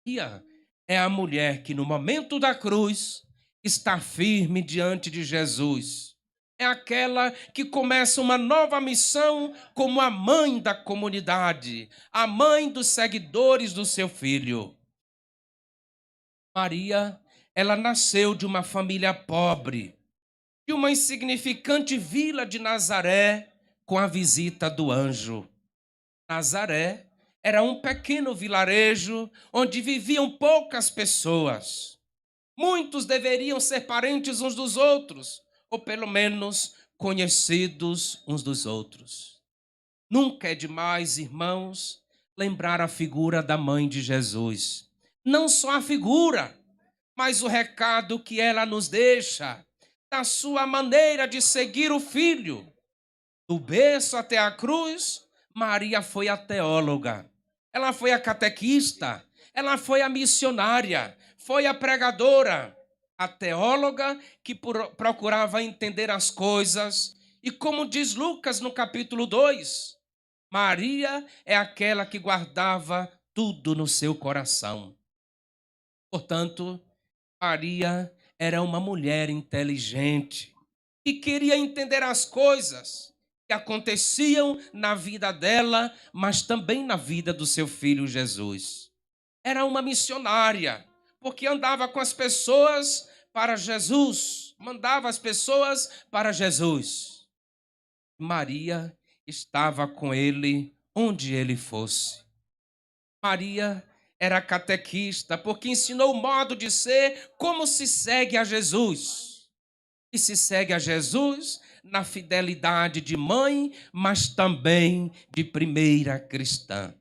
Maria é a mulher que, no momento da cruz, está firme diante de Jesus. É aquela que começa uma nova missão como a mãe da comunidade, a mãe dos seguidores do seu filho. Maria, ela nasceu de uma família pobre, de uma insignificante vila de Nazaré, com a visita do anjo. Nazaré era um pequeno vilarejo onde viviam poucas pessoas. Muitos deveriam ser parentes uns dos outros, ou pelo menos conhecidos uns dos outros. Nunca é demais, irmãos, lembrar a figura da mãe de Jesus. Não só a figura, mas o recado que ela nos deixa, da sua maneira de seguir o filho. Do berço até a cruz, Maria foi a teóloga, ela foi a catequista, ela foi a missionária, foi a pregadora, a teóloga que procurava entender as coisas. E como diz Lucas no capítulo 2, Maria é aquela que guardava tudo no seu coração. Portanto, Maria era uma mulher inteligente que queria entender as coisas que aconteciam na vida dela, mas também na vida do seu filho Jesus. Era uma missionária, porque andava com as pessoas para Jesus, mandava as pessoas para Jesus. Maria estava com ele onde ele fosse. Maria era catequista, porque ensinou o modo de ser, como se segue a Jesus. E se segue a Jesus na fidelidade de mãe, mas também de primeira cristã.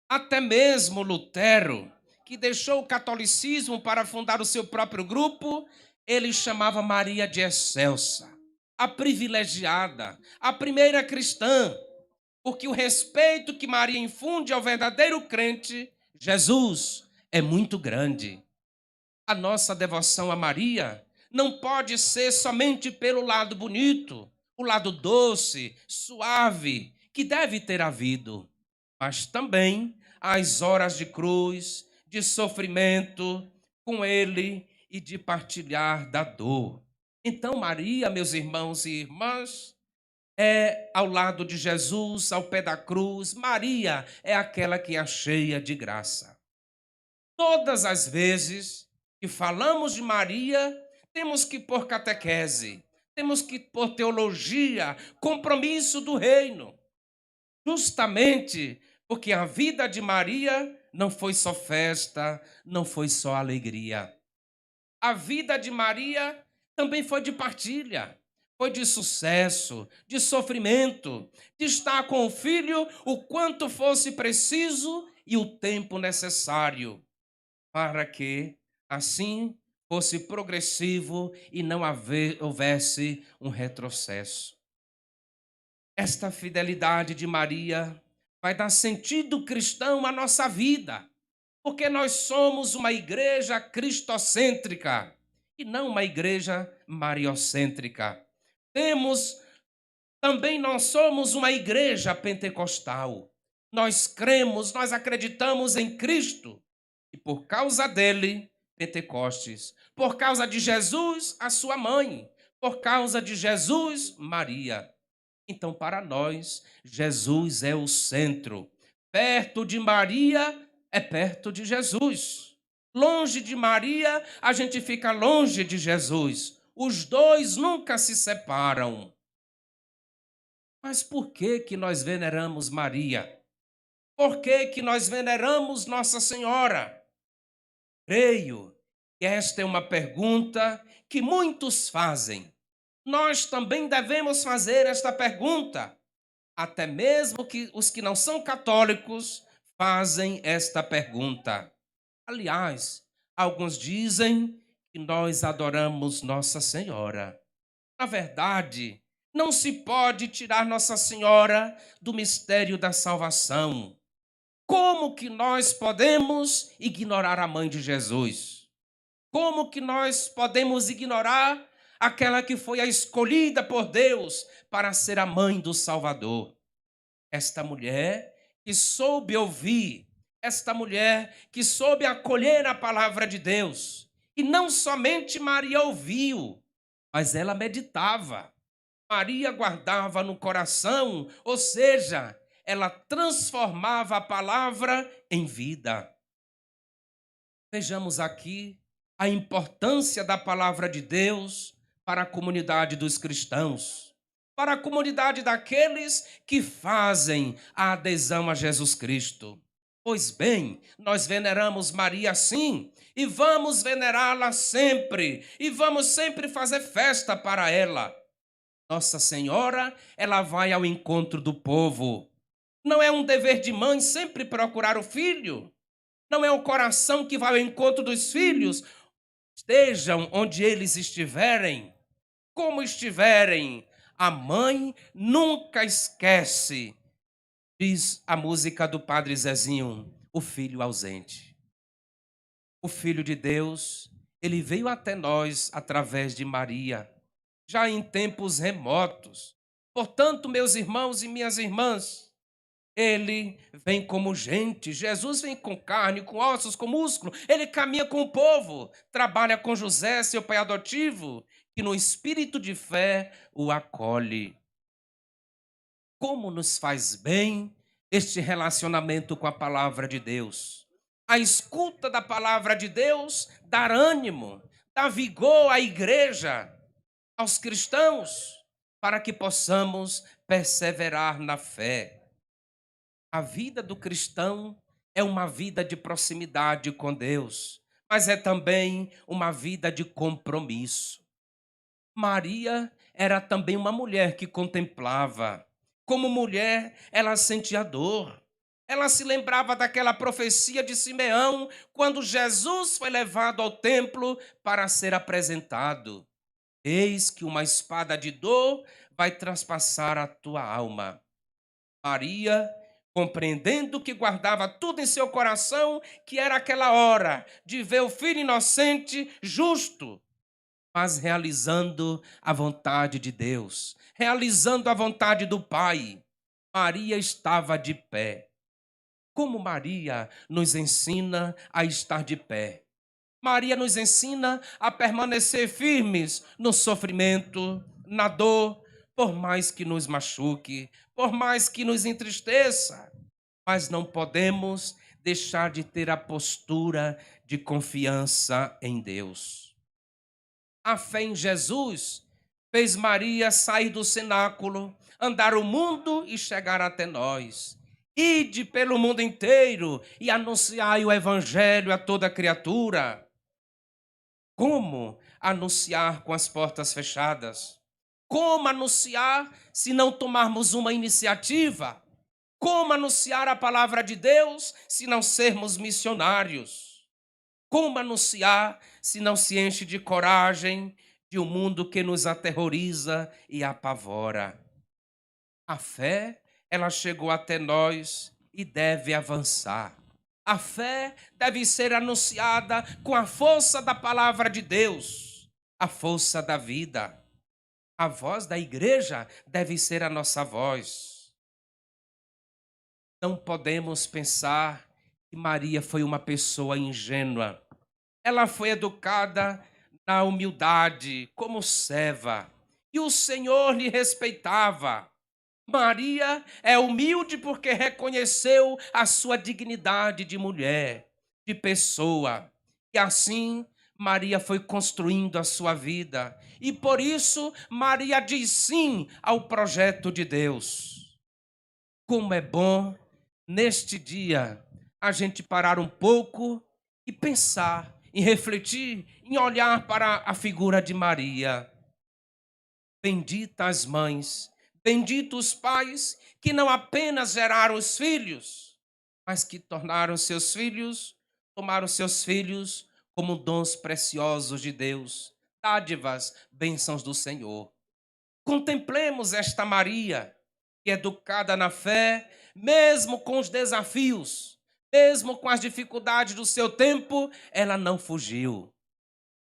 Até mesmo Lutero, que deixou o catolicismo para fundar o seu próprio grupo, ele chamava Maria de excelsa, a privilegiada, a primeira cristã, porque o respeito que Maria infunde ao verdadeiro crente, Jesus, é muito grande. A nossa devoção a Maria não pode ser somente pelo lado bonito, o lado doce, suave, que deve ter havido, mas também as horas de cruz, de sofrimento com Ele e de partilhar da dor. Então, Maria, meus irmãos e irmãs, é ao lado de Jesus, ao pé da cruz. Maria é aquela que é cheia de graça. Todas as vezes que falamos de Maria, temos que pôr catequese, temos que pôr teologia, compromisso do reino. Justamente porque a vida de Maria não foi só festa, não foi só alegria. A vida de Maria também foi de partilha, foi de sucesso, de sofrimento, de estar com o filho o quanto fosse preciso e o tempo necessário, para que, assim, fosse progressivo e não houvesse um retrocesso. Esta fidelidade de Maria vai dar sentido cristão à nossa vida, porque nós somos uma igreja cristocêntrica e não uma igreja mariocêntrica. Temos também nós somos uma igreja pentecostal. Nós cremos, nós acreditamos em Cristo e por causa dele, Pentecostes. Por causa de Jesus, a sua mãe. Por causa de Jesus, Maria. Então, para nós, Jesus é o centro. Perto de Maria é perto de Jesus. Longe de Maria, a gente fica longe de Jesus. Os dois nunca se separam. Mas por que que nós veneramos Maria? Por que que nós veneramos Nossa Senhora? Creio que esta é uma pergunta que muitos fazem. Nós também devemos fazer esta pergunta. Até mesmo que os que não são católicos fazem esta pergunta. Aliás, alguns dizem que nós adoramos Nossa Senhora. Na verdade, não se pode tirar Nossa Senhora do mistério da salvação. Como que nós podemos ignorar a mãe de Jesus? Como que nós podemos ignorar aquela que foi a escolhida por Deus para ser a mãe do Salvador? Esta mulher que soube ouvir, esta mulher que soube acolher a palavra de Deus. E não somente Maria ouviu, mas ela meditava. Maria guardava no coração, ou seja, ela transformava a palavra em vida. Vejamos aqui a importância da palavra de Deus para a comunidade dos cristãos, para a comunidade daqueles que fazem a adesão a Jesus Cristo. Pois bem, nós veneramos Maria sim, e vamos venerá-la sempre, e vamos sempre fazer festa para ela. Nossa Senhora, ela vai ao encontro do povo. Não é um dever de mãe sempre procurar o filho? Não é o coração que vai ao encontro dos filhos? Estejam onde eles estiverem, como estiverem, a mãe nunca esquece, diz a música do Padre Zezinho, o filho ausente. O Filho de Deus, ele veio até nós através de Maria, já em tempos remotos. Portanto, meus irmãos e minhas irmãs, ele vem como gente, Jesus vem com carne, com ossos, com músculo, ele caminha com o povo, trabalha com José, seu pai adotivo, que no espírito de fé o acolhe. Como nos faz bem este relacionamento com a palavra de Deus. A escuta da palavra de Deus dá ânimo, dá vigor à igreja, aos cristãos, para que possamos perseverar na fé. A vida do cristão é uma vida de proximidade com Deus, mas é também uma vida de compromisso. Maria era também uma mulher que contemplava. Como mulher, ela sentia dor. Ela se lembrava daquela profecia de Simeão, quando Jesus foi levado ao templo para ser apresentado. Eis que uma espada de dor vai traspassar a tua alma. Maria, compreendendo que guardava tudo em seu coração, que era aquela hora de ver o filho inocente, justo, mas realizando a vontade de Deus, realizando a vontade do Pai. Maria estava de pé. Como Maria nos ensina a estar de pé? Maria nos ensina a permanecer firmes no sofrimento, na dor, por mais que nos machuque, por mais que nos entristeça. Mas não podemos deixar de ter a postura de confiança em Deus. A fé em Jesus fez Maria sair do cenáculo, andar o mundo e chegar até nós. Ide pelo mundo inteiro e anunciai o evangelho a toda criatura. Como anunciar com as portas fechadas? Como anunciar se não tomarmos uma iniciativa? Como anunciar a palavra de Deus se não sermos missionários? Como anunciar se não se enche de coragem de um mundo que nos aterroriza e apavora? A fé, ela chegou até nós e deve avançar. A fé deve ser anunciada com a força da palavra de Deus, a força da vida. A voz da igreja deve ser a nossa voz. Não podemos pensar que Maria foi uma pessoa ingênua. Ela foi educada na humildade, como serva, e o Senhor lhe respeitava. Maria é humilde porque reconheceu a sua dignidade de mulher, de pessoa. E assim, Maria foi construindo a sua vida. E por isso, Maria diz sim ao projeto de Deus. Como é bom, neste dia, a gente parar um pouco e pensar, e refletir, em olhar para a figura de Maria. Bendita as mães, benditos os pais que não apenas geraram os filhos, mas que tornaram seus filhos, tomaram seus filhos como dons preciosos de Deus, dádivas, bênçãos do Senhor. Contemplemos esta Maria, que educada na fé, mesmo com os desafios, mesmo com as dificuldades do seu tempo, ela não fugiu.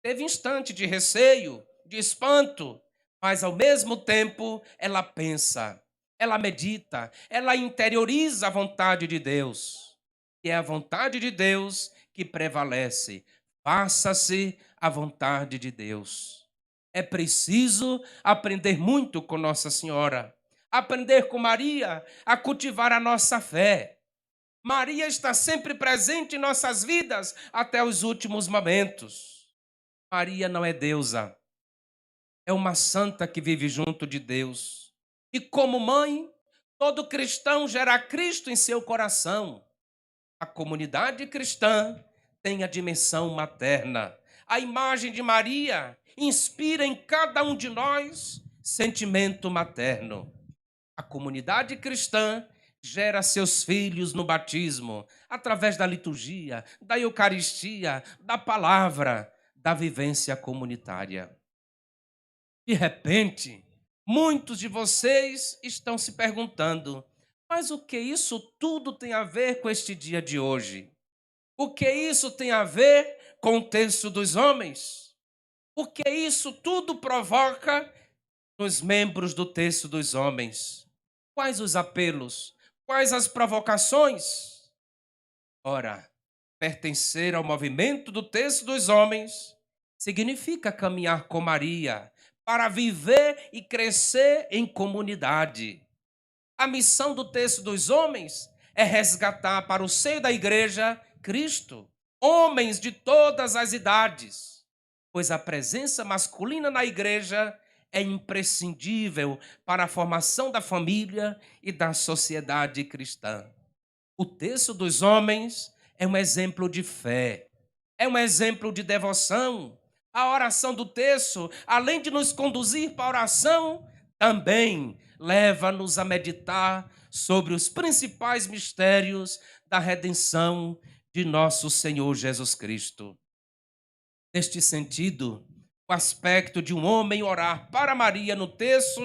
Teve instante de receio, de espanto, mas ao mesmo tempo ela pensa, ela medita, ela interioriza a vontade de Deus. E é a vontade de Deus que prevalece. Faça-se a vontade de Deus. É preciso aprender muito com Nossa Senhora, aprender com Maria a cultivar a nossa fé. Maria está sempre presente em nossas vidas até os últimos momentos. Maria não é deusa, é uma santa que vive junto de Deus. E como mãe, todo cristão gera Cristo em seu coração. A comunidade cristã tem a dimensão materna. A imagem de Maria inspira em cada um de nós sentimento materno. A comunidade cristã gera seus filhos no batismo, através da liturgia, da Eucaristia, da palavra, da vivência comunitária. De repente, muitos de vocês estão se perguntando: mas o que isso tudo tem a ver com este dia de hoje? O que isso tem a ver com o texto dos homens? O que isso tudo provoca nos membros do texto dos homens? Quais os apelos? Quais as provocações? Ora, pertencer ao movimento do texto dos homens significa caminhar com Maria para viver e crescer em comunidade. A missão do texto dos homens é resgatar para o seio da igreja Cristo, homens de todas as idades, pois a presença masculina na igreja é imprescindível para a formação da família e da sociedade cristã. O texto dos homens é um exemplo de fé, é um exemplo de devoção. A oração do texto, além de nos conduzir para a oração, também leva-nos a meditar sobre os principais mistérios da redenção de nosso Senhor Jesus Cristo. Neste sentido, o aspecto de um homem orar para Maria no texto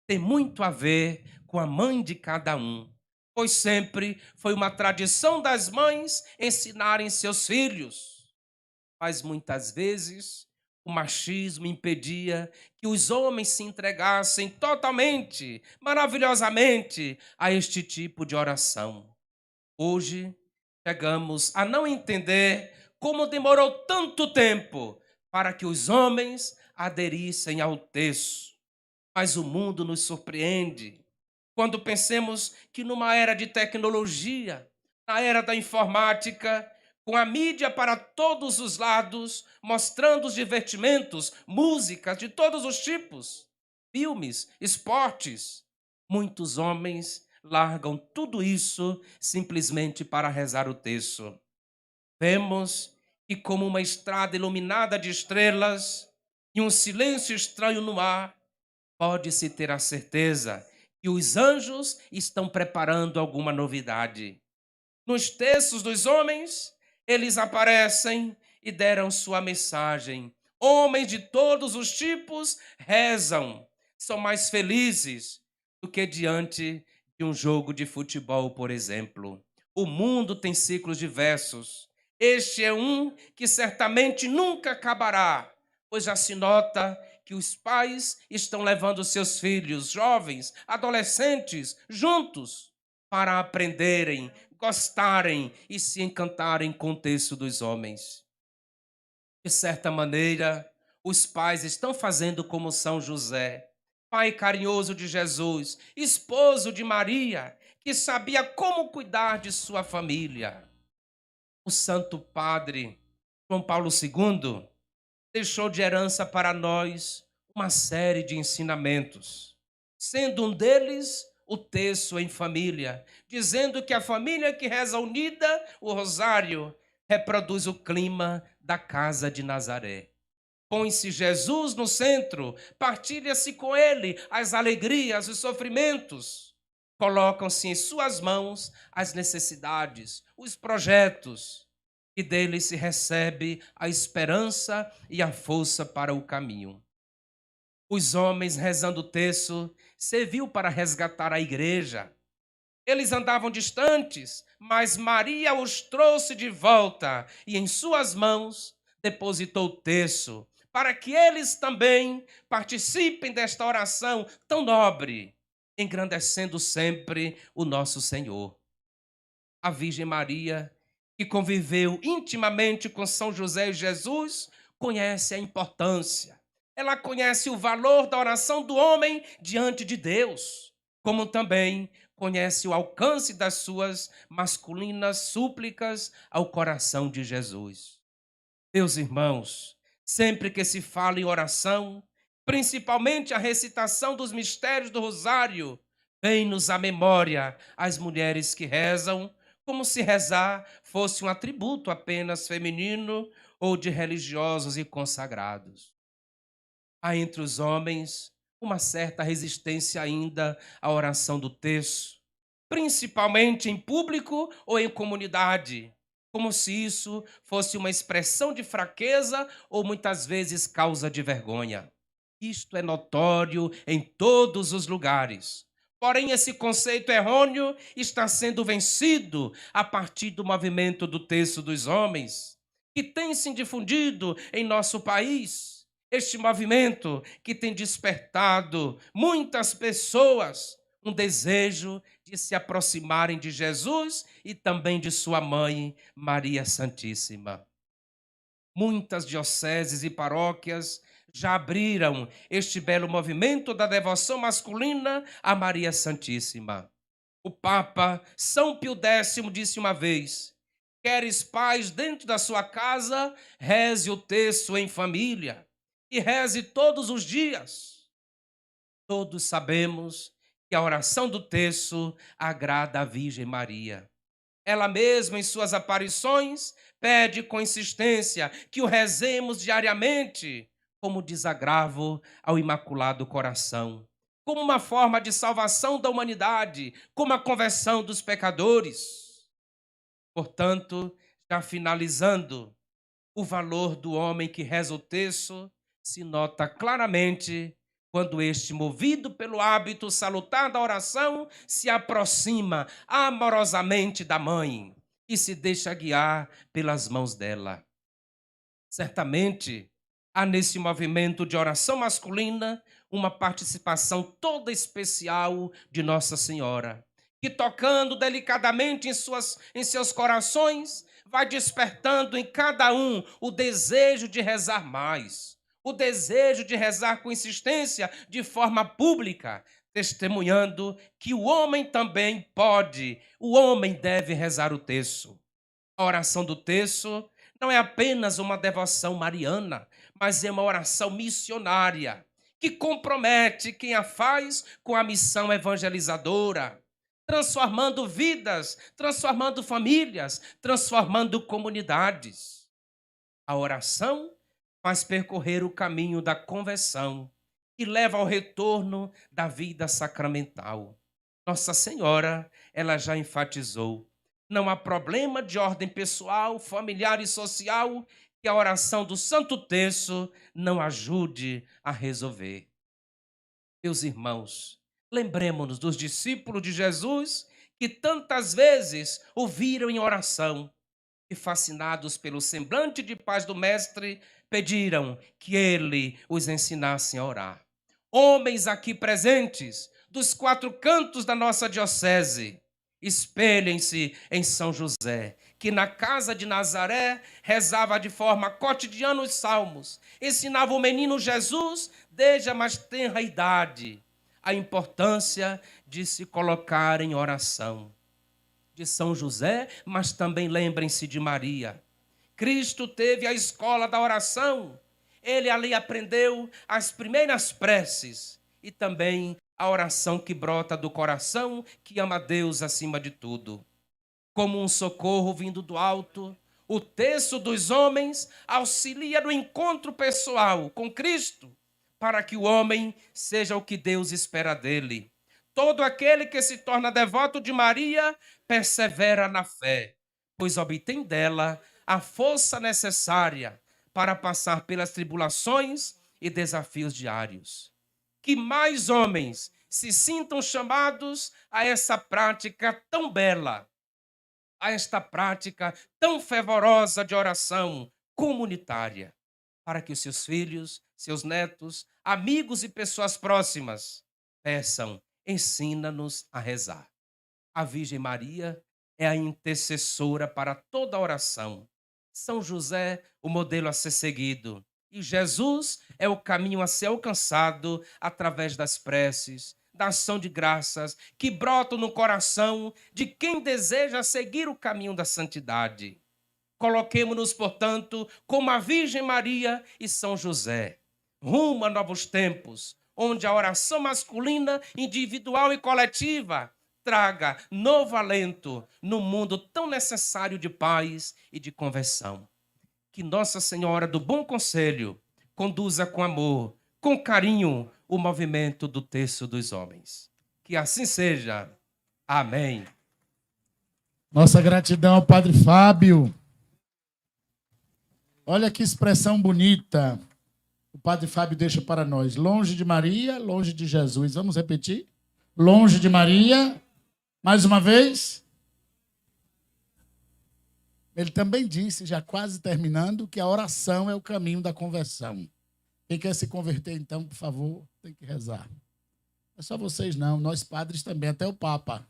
tem muito a ver com a mãe de cada um, pois sempre foi uma tradição das mães ensinarem seus filhos. Mas muitas vezes o machismo impedia que os homens se entregassem totalmente, maravilhosamente, a este tipo de oração. Hoje, chegamos a não entender como demorou tanto tempo para que os homens aderissem ao texto. Mas o mundo nos surpreende quando pensemos que numa era de tecnologia, na era da informática, com a mídia para todos os lados, mostrando os divertimentos, músicas de todos os tipos, filmes, esportes, muitos homens largam tudo isso simplesmente para rezar o texto. Vemos que, como uma estrada iluminada de estrelas e um silêncio estranho no ar, pode-se ter a certeza que os anjos estão preparando alguma novidade. Nos textos dos homens, eles aparecem e deram sua mensagem. Homens de todos os tipos rezam, são mais felizes do que diante de um jogo de futebol, por exemplo. O mundo tem ciclos diversos. Este é um que certamente nunca acabará, pois já se nota que os pais estão levando seus filhos, jovens, adolescentes, juntos para aprenderem, gostarem e se encantarem com o texto dos homens. De certa maneira, os pais estão fazendo como São José, pai carinhoso de Jesus, esposo de Maria, que sabia como cuidar de sua família. O Santo Padre João Paulo II deixou de herança para nós uma série de ensinamentos, sendo um deles o terço em família, dizendo que a família que reza unida o rosário reproduz o clima da casa de Nazaré. Põe-se Jesus no centro, partilha-se com ele as alegrias, os sofrimentos. Colocam-se em suas mãos as necessidades, os projetos, e dele se recebe a esperança e a força para o caminho. Os homens rezando o terço serviu para resgatar a igreja. Eles andavam distantes, mas Maria os trouxe de volta e em suas mãos depositou o terço, para que eles também participem desta oração tão nobre, engrandecendo sempre o nosso Senhor. A Virgem Maria, que conviveu intimamente com São José e Jesus, conhece a importância. Ela conhece o valor da oração do homem diante de Deus, como também conhece o alcance das suas masculinas súplicas ao coração de Jesus. Meus irmãos, sempre que se fala em oração, principalmente a recitação dos mistérios do Rosário, vem-nos à memória as mulheres que rezam, como se rezar fosse um atributo apenas feminino ou de religiosos e consagrados. Há entre os homens uma certa resistência ainda à oração do terço, principalmente em público ou em comunidade, como se isso fosse uma expressão de fraqueza ou muitas vezes causa de vergonha. Isto é notório em todos os lugares. Porém, esse conceito errôneo está sendo vencido a partir do movimento do terço dos homens, que tem se difundido em nosso país. Este movimento que tem despertado muitas pessoas um desejo de se aproximarem de Jesus e também de sua mãe, Maria Santíssima. Muitas dioceses e paróquias já abriram este belo movimento da devoção masculina a Maria Santíssima. O Papa São Pio X disse uma vez: queres paz dentro da sua casa, reze o terço em família e reze todos os dias. Todos sabemos que a oração do terço agrada à Virgem Maria. Ela mesma, em suas aparições, pede com insistência que o rezemos diariamente, como desagravo ao Imaculado Coração, como uma forma de salvação da humanidade, como a conversão dos pecadores. Portanto, já finalizando, o valor do homem que reza o terço se nota claramente quando este, movido pelo hábito salutar da oração, se aproxima amorosamente da mãe e se deixa guiar pelas mãos dela. Certamente, há nesse movimento de oração masculina uma participação toda especial de Nossa Senhora, que tocando delicadamente em seus corações, vai despertando em cada um o desejo de rezar mais, o desejo de rezar com insistência, de forma pública, testemunhando que o homem também pode, o homem deve rezar o terço. A oração do terço não é apenas uma devoção mariana, mas é uma oração missionária, que compromete quem a faz com a missão evangelizadora, transformando vidas, transformando famílias, transformando comunidades. A oração faz percorrer o caminho da conversão e leva ao retorno da vida sacramental. Nossa Senhora, ela já enfatizou: não há problema de ordem pessoal, familiar e social que a oração do Santo Terço não ajude a resolver. Meus irmãos, lembremos-nos dos discípulos de Jesus que tantas vezes o viram em oração e, fascinados pelo semblante de paz do Mestre, pediram que ele os ensinasse a orar. Homens aqui presentes, dos quatro cantos da nossa diocese, espelhem-se em São José, que na casa de Nazaré rezava de forma cotidiana os salmos, ensinava o menino Jesus, desde a mais tenra idade, a importância de se colocar em oração. De São José, mas também lembrem-se de Maria. Cristo teve a escola da oração. Ele ali aprendeu as primeiras preces e também a oração que brota do coração, que ama a Deus acima de tudo. Como um socorro vindo do alto, o terço dos homens auxilia no encontro pessoal com Cristo, para que o homem seja o que Deus espera dele. Todo aquele que se torna devoto de Maria persevera na fé, pois obtém dela a força necessária para passar pelas tribulações e desafios diários. Que mais homens se sintam chamados a essa prática tão bela, a esta prática tão fervorosa de oração comunitária, para que os seus filhos, seus netos, amigos e pessoas próximas peçam: ensina-nos a rezar. A Virgem Maria é a intercessora para toda oração. São José, o modelo a ser seguido. E Jesus é o caminho a ser alcançado através das preces, da ação de graças que brotam no coração de quem deseja seguir o caminho da santidade. Coloquemo-nos, portanto, como a Virgem Maria e São José, rumo a novos tempos, onde a oração masculina, individual e coletiva traga novo alento no mundo tão necessário de paz e de conversão. Que Nossa Senhora do Bom Conselho conduza com amor, com carinho, o movimento do terço dos homens. Que assim seja. Amém. Nossa gratidão ao Padre Fábio. Olha que expressão bonita. O Padre Fábio deixa para nós. Longe de Maria, longe de Jesus. Vamos repetir? Longe de Maria. Mais uma vez. Ele também disse, já quase terminando, que a oração é o caminho da conversão. Quem quer se converter, então, por favor, tem que rezar. Não é só vocês, não. Nós padres também, até o Papa.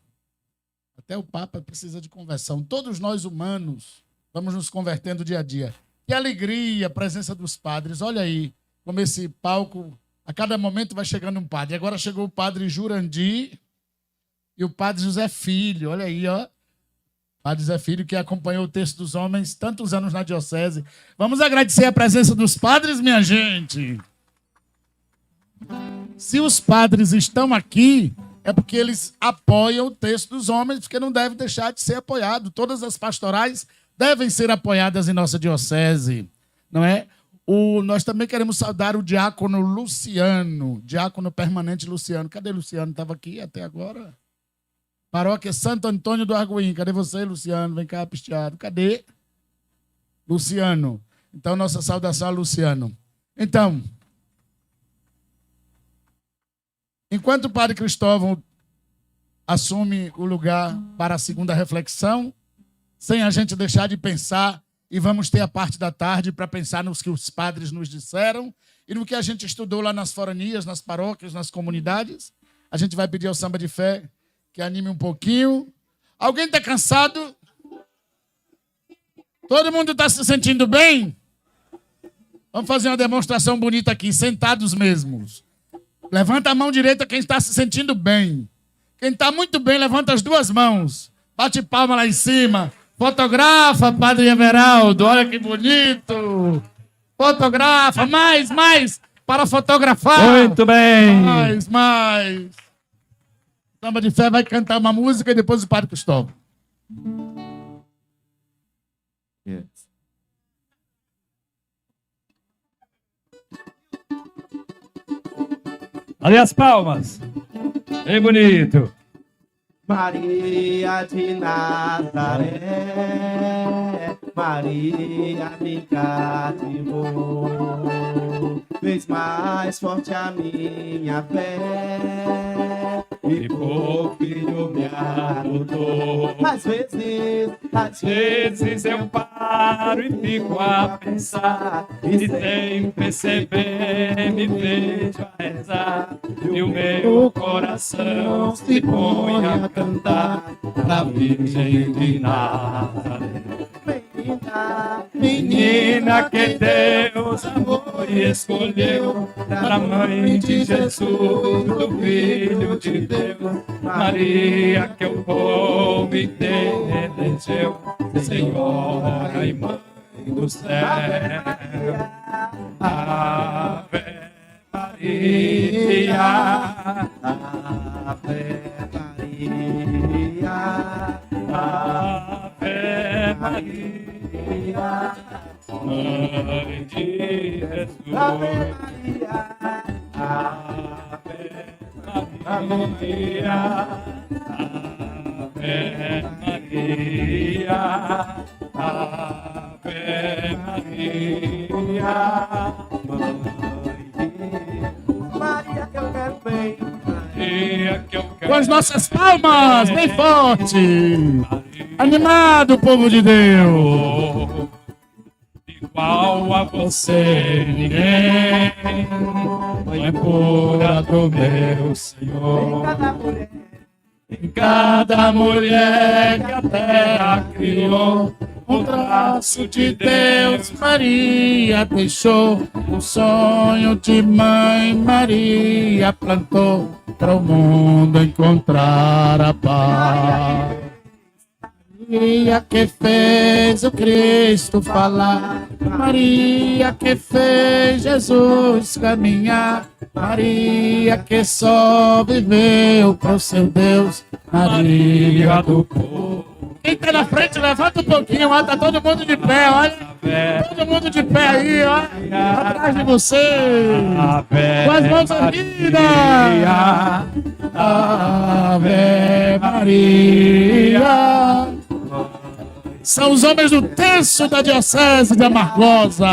Até o Papa precisa de conversão. Todos nós humanos vamos nos convertendo dia a dia. Que alegria a presença dos padres. Olha aí, como esse palco, a cada momento vai chegando um padre. Agora chegou o padre Jurandir e o padre José Filho. Olha aí, ó. Padre José Filho, que acompanhou o Terço dos Homens tantos anos na diocese. Vamos agradecer a presença dos padres, minha gente. Se os padres estão aqui, é porque eles apoiam o Terço dos Homens, porque não deve deixar de ser apoiado. Todas as pastorais devem ser apoiadas em nossa diocese, não é? Nós também queremos saudar o diácono Luciano, diácono permanente Luciano. Cadê Luciano? Estava aqui até agora. Paróquia Santo Antônio do Arguim. Cadê você, Luciano? Vem cá, pisteado. Cadê? Luciano. Então, nossa saudação a Luciano. Então, enquanto o Padre Cristóvão assume o lugar para a segunda reflexão, sem a gente deixar de pensar, e vamos ter a parte da tarde para pensar nos que os padres nos disseram e no que a gente estudou lá nas foranias, nas paróquias, nas comunidades. A gente vai pedir ao Samba de Fé que anime um pouquinho. Alguém está cansado? Todo mundo está se sentindo bem? Vamos fazer uma demonstração bonita aqui, sentados mesmos. Levanta a mão direita quem está se sentindo bem. Quem está muito bem, levanta as duas mãos. Bate palma lá em cima. Fotografa, Padre Everaldo. Olha que bonito. Fotografa. Mais. Para fotografar. Muito bem. Mais. Samba de Fé vai cantar uma música e depois o Padre Cristóvão. Yes. Ali as palmas. Bem bonito. Maria de Nazaré, Maria me cativou, fez mais forte a minha fé, e por filho me adotou. Às vezes eu paro e fico a pensar, e sem perceber me vejo a rezar, e o meu coração se põe a cantar pra Virgem de Nazaré. Menina que Deus amou e escolheu pra mãe de Jesus, do Filho de Deus. Maria que o povo inteiro elegeu, Senhora e Mãe do céu. Ave Maria, Ave Maria, Ave Maria, Mãe de Jesus. Ave Maria, Ave Maria, Ave Maria, Ave Maria, Mãe de Maria que eu quero bem. Com as nossas palmas, bem forte. Animado, povo de Deus. Igual a você ninguém, Mãe pura do meu Senhor. em cada mulher que a terra criou. Um traço de Deus, Maria deixou. O sonho de mãe, Maria plantou. Para o mundo encontrar a paz. Maria que fez o Cristo falar. Maria que fez Jesus caminhar. Maria que só viveu pro seu Deus. Maria do povo. Quem tá na frente, levanta um pouquinho, ó, tá todo mundo de pé, olha. Todo mundo de pé aí, ó. Atrás de você. Com as mãos erguidas. Ave Maria. São os homens do terço da diocese de Amargosa.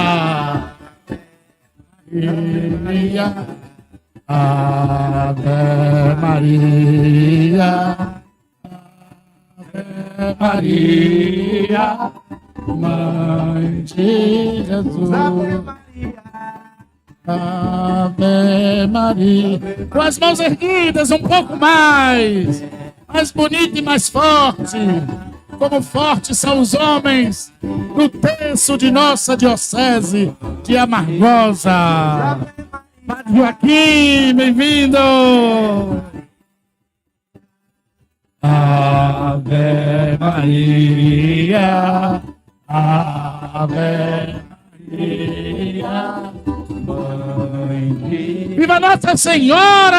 Maria. Ave Maria. Maria, Mãe de Jesus. Ave Maria. Com as mãos erguidas, um pouco mais bonito e mais forte. Como fortes são os homens do terço de nossa diocese de Amargosa. Padre Joaquim, bem-vindo. Ave Maria, Ave Maria, Mãe de... Viva Nossa Senhora!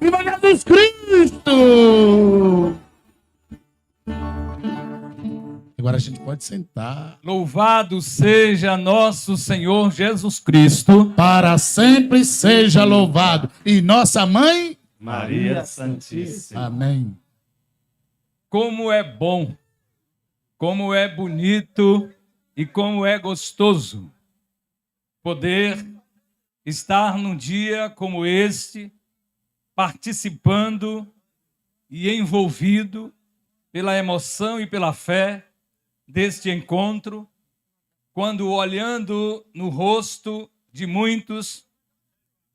Viva Jesus Cristo! Agora a gente pode sentar. Louvado seja nosso Senhor Jesus Cristo. Para sempre seja louvado. E nossa mãe... Maria Santíssima. Amém. Como é bom, como é bonito e como é gostoso poder estar num dia como este, participando e envolvido pela emoção e pela fé deste encontro, quando olhando no rosto de muitos,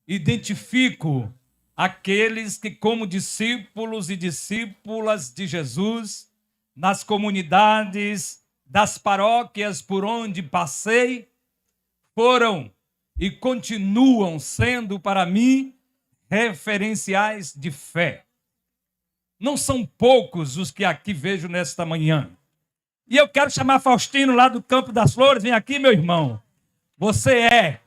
identifico aqueles que, como discípulos e discípulas de Jesus, nas comunidades das paróquias por onde passei, foram e continuam sendo para mim referenciais de fé. Não são poucos os que aqui vejo nesta manhã. E eu quero chamar Faustino lá do Campo das Flores. Vem aqui, meu irmão. Você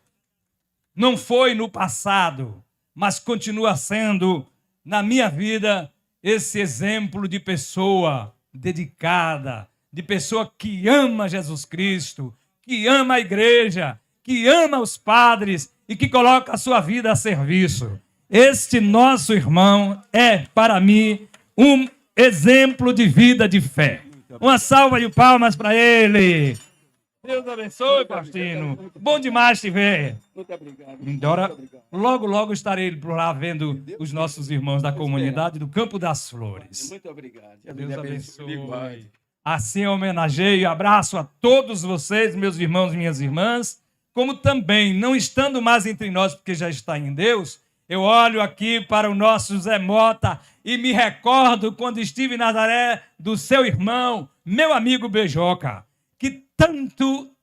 não foi no passado, mas continua sendo, na minha vida, esse exemplo de pessoa dedicada, de pessoa que ama Jesus Cristo, que ama a igreja, que ama os padres e que coloca a sua vida a serviço. Este nosso irmão é, para mim, um exemplo de vida de fé. Uma salva de palmas para ele. Deus abençoe, Faustino. Bom demais te ver. Muito obrigado. Embora logo, logo estarei por lá vendo os nossos irmãos da comunidade do Campo das Flores. Muito obrigado. Deus abençoe. Assim eu homenageio e abraço a todos vocês, meus irmãos e minhas irmãs, como também, não estando mais entre nós, porque já está em Deus, eu olho aqui para o nosso Zé Mota e me recordo quando estive em Nazaré do seu irmão, meu amigo Beijoca, que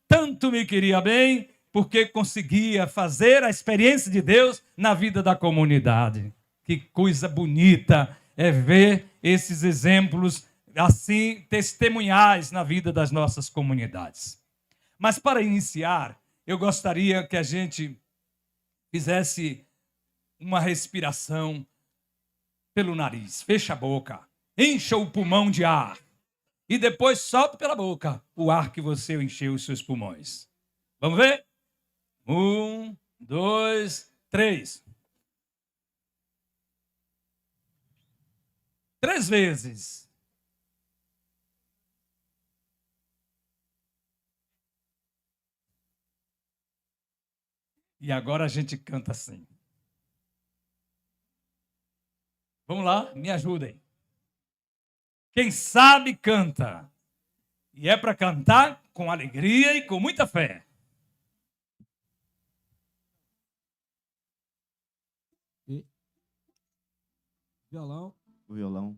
tanto me queria bem, porque conseguia fazer a experiência de Deus na vida da comunidade. Que coisa bonita é ver esses exemplos assim testemunhais na vida das nossas comunidades. Mas para iniciar, eu gostaria que a gente fizesse uma respiração pelo nariz. Fecha a boca, encha o pulmão de ar e depois solta pela boca o ar que você encheu os seus pulmões. Vamos ver? 1, 2, 3. 3 vezes. E agora a gente canta assim. Vamos lá, me ajudem. Quem sabe, canta. E é para cantar com alegria e com muita fé. Violão. O violão.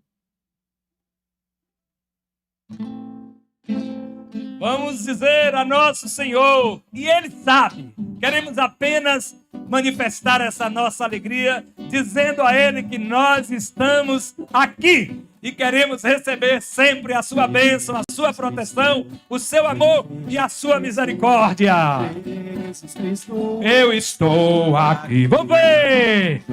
Vamos dizer a nosso Senhor, e Ele sabe, queremos apenas manifestar essa nossa alegria, dizendo a Ele que nós estamos aqui e queremos receber sempre a sua bênção, a sua proteção, o seu amor e a sua misericórdia. Eu estou aqui. Vamos ver!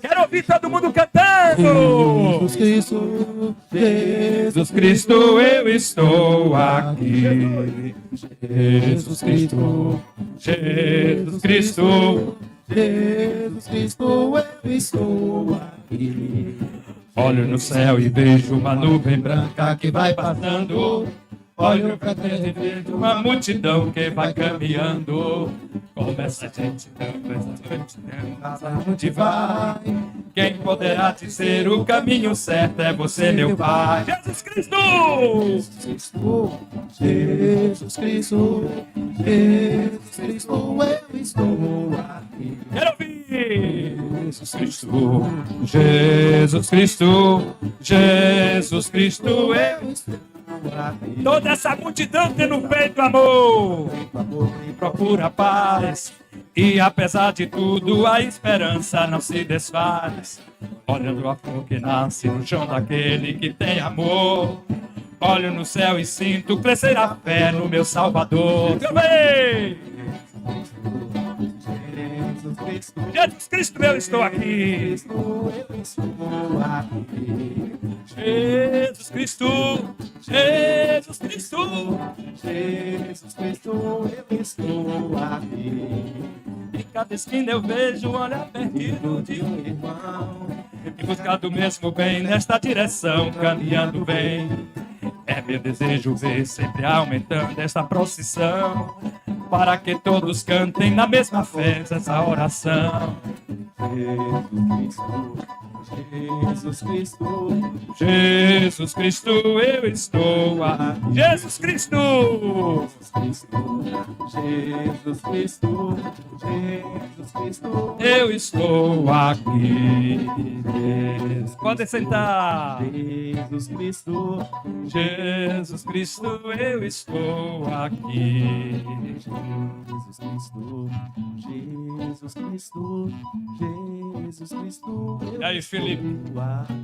Quero ouvir todo mundo cantando! Jesus Cristo, Jesus Cristo, eu estou aqui. Jesus Cristo, Jesus Cristo, Jesus Cristo, eu estou aqui. olho no céu e vejo uma nuvem branca que vai passando. Olho pra trás e vejo uma multidão que vai caminhando. Como essa gente onde vai? Quem poderá dizer o caminho certo é você, meu Pai. Jesus Cristo! Jesus Cristo, Jesus Cristo, eu estou aqui. Quero ouvir! Jesus Cristo, Jesus Cristo, Jesus Cristo, eu estou. Toda essa multidão tendo feito amor e procura paz. E apesar de tudo, a esperança não se desfaz. Olhando a flor que nasce no chão daquele que tem amor. Olho no céu e sinto crescer a fé no meu Salvador. Jesus Cristo, eu estou aqui. Jesus Cristo, Jesus Cristo, Jesus Cristo, eu estou aqui. em cada esquina eu vejo um olhar perdido de um irmão, em busca do mesmo bem nesta direção, caminhando bem. É meu desejo ver sempre aumentando esta procissão, para que todos cantem na mesma fé essa oração. Jesus Cristo, Jesus Cristo, eu estou aqui. Jesus Cristo! Jesus Cristo, Jesus Cristo, Eu estou aqui. Pode sentar. Jesus Cristo, Jesus Cristo, eu estou aqui. Jesus Cristo, Jesus Cristo, Jesus Cristo. E aí, Felipe? estou aqui.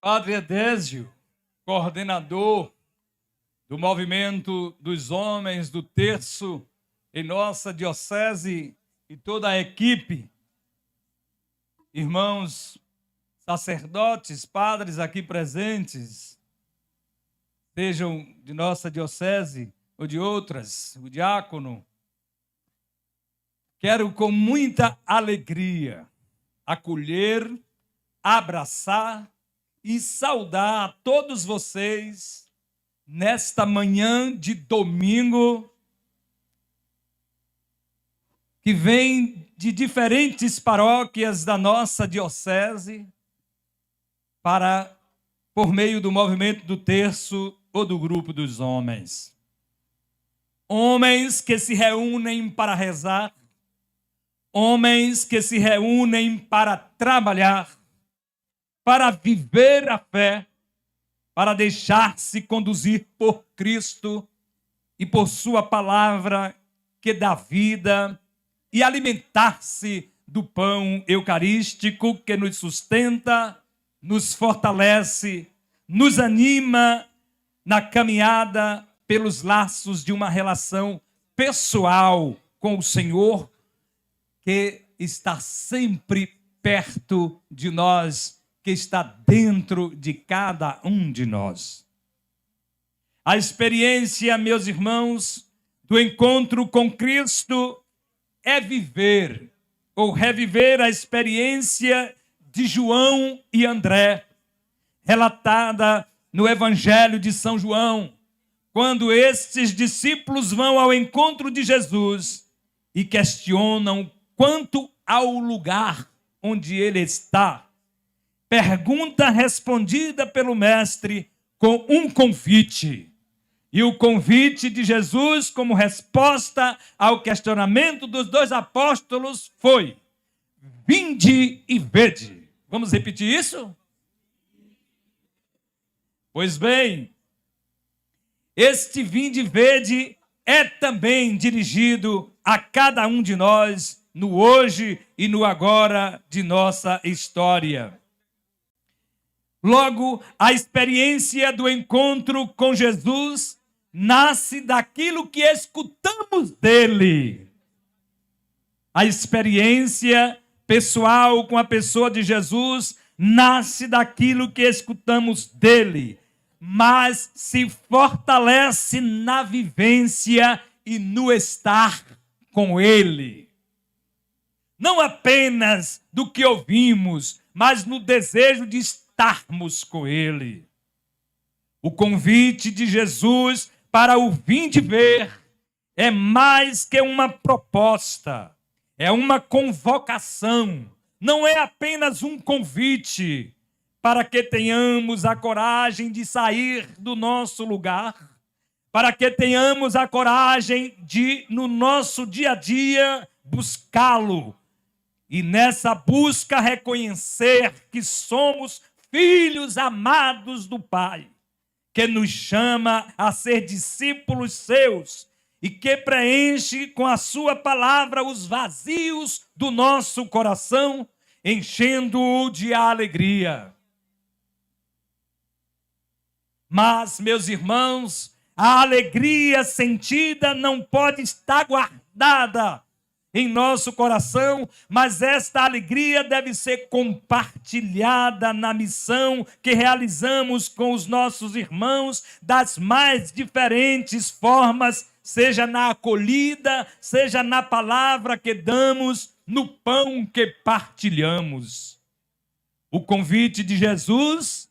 Padre Edésio, coordenador do movimento dos homens do terço em nossa diocese e toda a equipe, irmãos sacerdotes, padres aqui presentes, sejam de nossa diocese ou de outras, o diácono, quero com muita alegria acolher, abraçar e saudar a todos vocês nesta manhã de domingo, que vem de diferentes paróquias da nossa diocese, por meio do movimento do terço ou do grupo dos homens. Homens que se reúnem para rezar, homens que se reúnem para trabalhar, para viver a fé, para deixar-se conduzir por Cristo e por sua palavra que dá vida e alimentar-se do pão eucarístico que nos sustenta, nos fortalece, nos anima na caminhada pelos laços de uma relação pessoal com o Senhor, que está sempre perto de nós, que está dentro de cada um de nós. A experiência, meus irmãos, do encontro com Cristo é viver ou reviver a experiência de João e André, relatada no Evangelho de São João, quando estes discípulos vão ao encontro de Jesus e questionam quanto ao lugar onde ele está. Pergunta respondida pelo mestre com um convite: E o convite de Jesus, como resposta ao questionamento dos dois apóstolos, foi: vinde e vede. Vamos repetir isso? Pois bem, este vinde e vede é também dirigido a cada um de nós no hoje e no agora de nossa história. Logo, a experiência do encontro com Jesus nasce daquilo que escutamos dele. A experiência pessoal com a pessoa de Jesus nasce daquilo que escutamos dele, mas se fortalece na vivência e no estar com ele. Não apenas do que ouvimos, mas no desejo de estarmos com ele. O convite de Jesus para o vinde ver é mais que uma proposta, é uma convocação. Não é apenas um convite para que tenhamos a coragem de sair do nosso lugar, para que tenhamos a coragem de, no nosso dia a dia, buscá-lo. E nessa busca reconhecer que somos filhos amados do Pai, que nos chama a ser discípulos seus e que preenche com a sua palavra os vazios do nosso coração, enchendo-o de alegria. Mas, meus irmãos, a alegria sentida não pode estar guardada em nosso coração, mas esta alegria deve ser compartilhada na missão que realizamos com os nossos irmãos das mais diferentes formas, seja na acolhida, seja na palavra que damos, no pão que partilhamos. O convite de Jesus,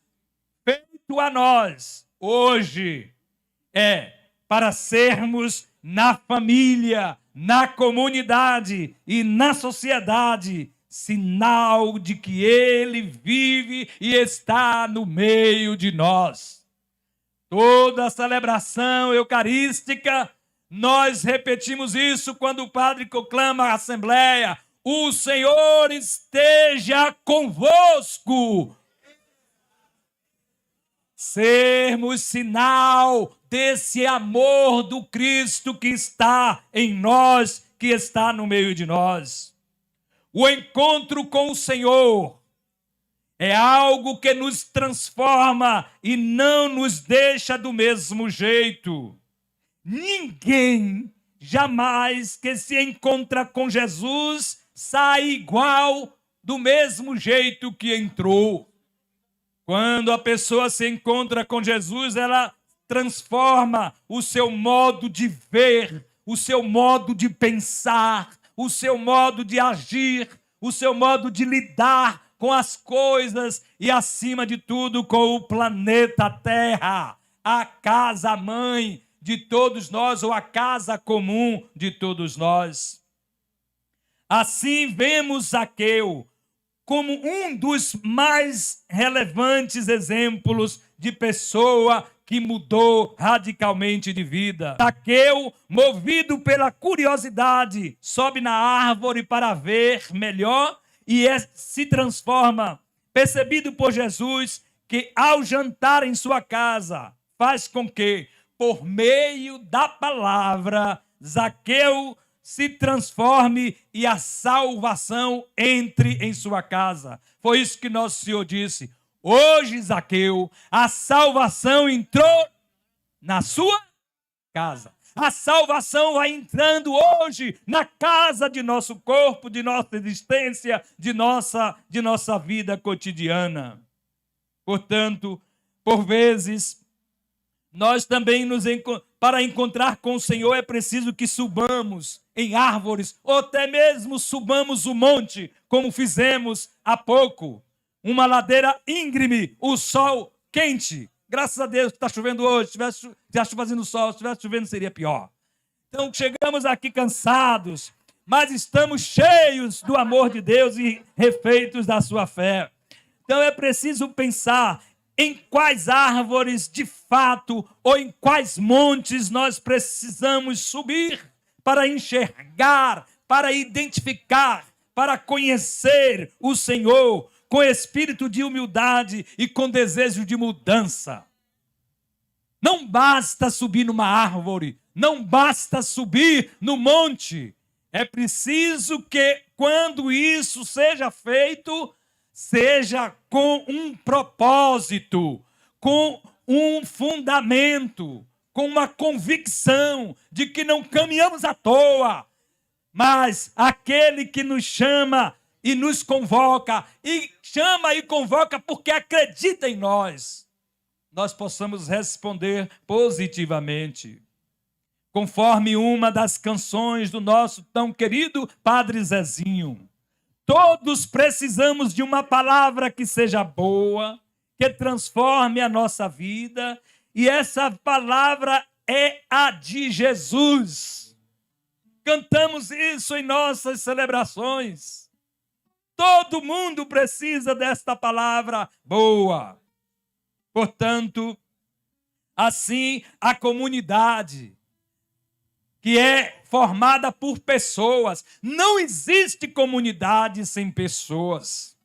feito a nós hoje, é para sermos na família, na comunidade e na sociedade, sinal de que ele vive e está no meio de nós. Toda a celebração eucarística, nós repetimos isso quando o padre conclama a Assembleia: o Senhor esteja convosco. Sermos sinal desse amor do Cristo que está em nós, que está no meio de nós. O encontro com o Senhor é algo que nos transforma e não nos deixa do mesmo jeito. Ninguém jamais que se encontra com Jesus sai igual do mesmo jeito que entrou. Quando a pessoa se encontra com Jesus, ela transforma o seu modo de ver, o seu modo de pensar, o seu modo de agir, o seu modo de lidar com as coisas e, acima de tudo, com o planeta Terra, a casa-mãe de todos nós, ou a casa comum de todos nós. Assim, vemos Zaqueu como um dos mais relevantes exemplos de pessoa que mudou radicalmente de vida. Zaqueu, movido pela curiosidade, sobe na árvore para ver melhor e se transforma. Percebido por Jesus que, ao jantar em sua casa, faz com que, por meio da palavra, Zaqueu se transforme e a salvação entre em sua casa. Foi isso que nosso Senhor disse. Hoje, Zaqueu, a salvação entrou na sua casa. A salvação vai entrando hoje na casa de nosso corpo, de nossa existência, de nossa vida cotidiana. Portanto, por vezes, nós também para encontrar com o Senhor é preciso que subamos em árvores, ou até mesmo subamos o monte, como fizemos há pouco. Uma ladeira íngreme, o sol quente. Graças a Deus que está chovendo hoje. Se estivesse fazendo sol, se estivesse chovendo seria pior. Então chegamos aqui cansados, mas estamos cheios do amor de Deus e refeitos da sua fé. Então é preciso pensar em quais árvores de fato ou em quais montes nós precisamos subir para enxergar, para identificar, para conhecer o Senhor com espírito de humildade e com desejo de mudança. Não basta subir numa árvore, não basta subir no monte. É preciso que, quando isso seja feito, seja com um propósito, com um fundamento, com uma convicção de que não caminhamos à toa, mas aquele que nos chama e nos convoca, e chama e convoca porque acredita em nós, nós possamos responder positivamente. Conforme uma das canções do nosso tão querido Padre Zezinho, todos precisamos de uma palavra que seja boa, que transforme a nossa vida, e essa palavra é a de Jesus. Cantamos isso em nossas celebrações. Todo mundo precisa desta palavra boa. Portanto, assim, a comunidade, que é formada por pessoas. Não existe comunidade sem pessoas.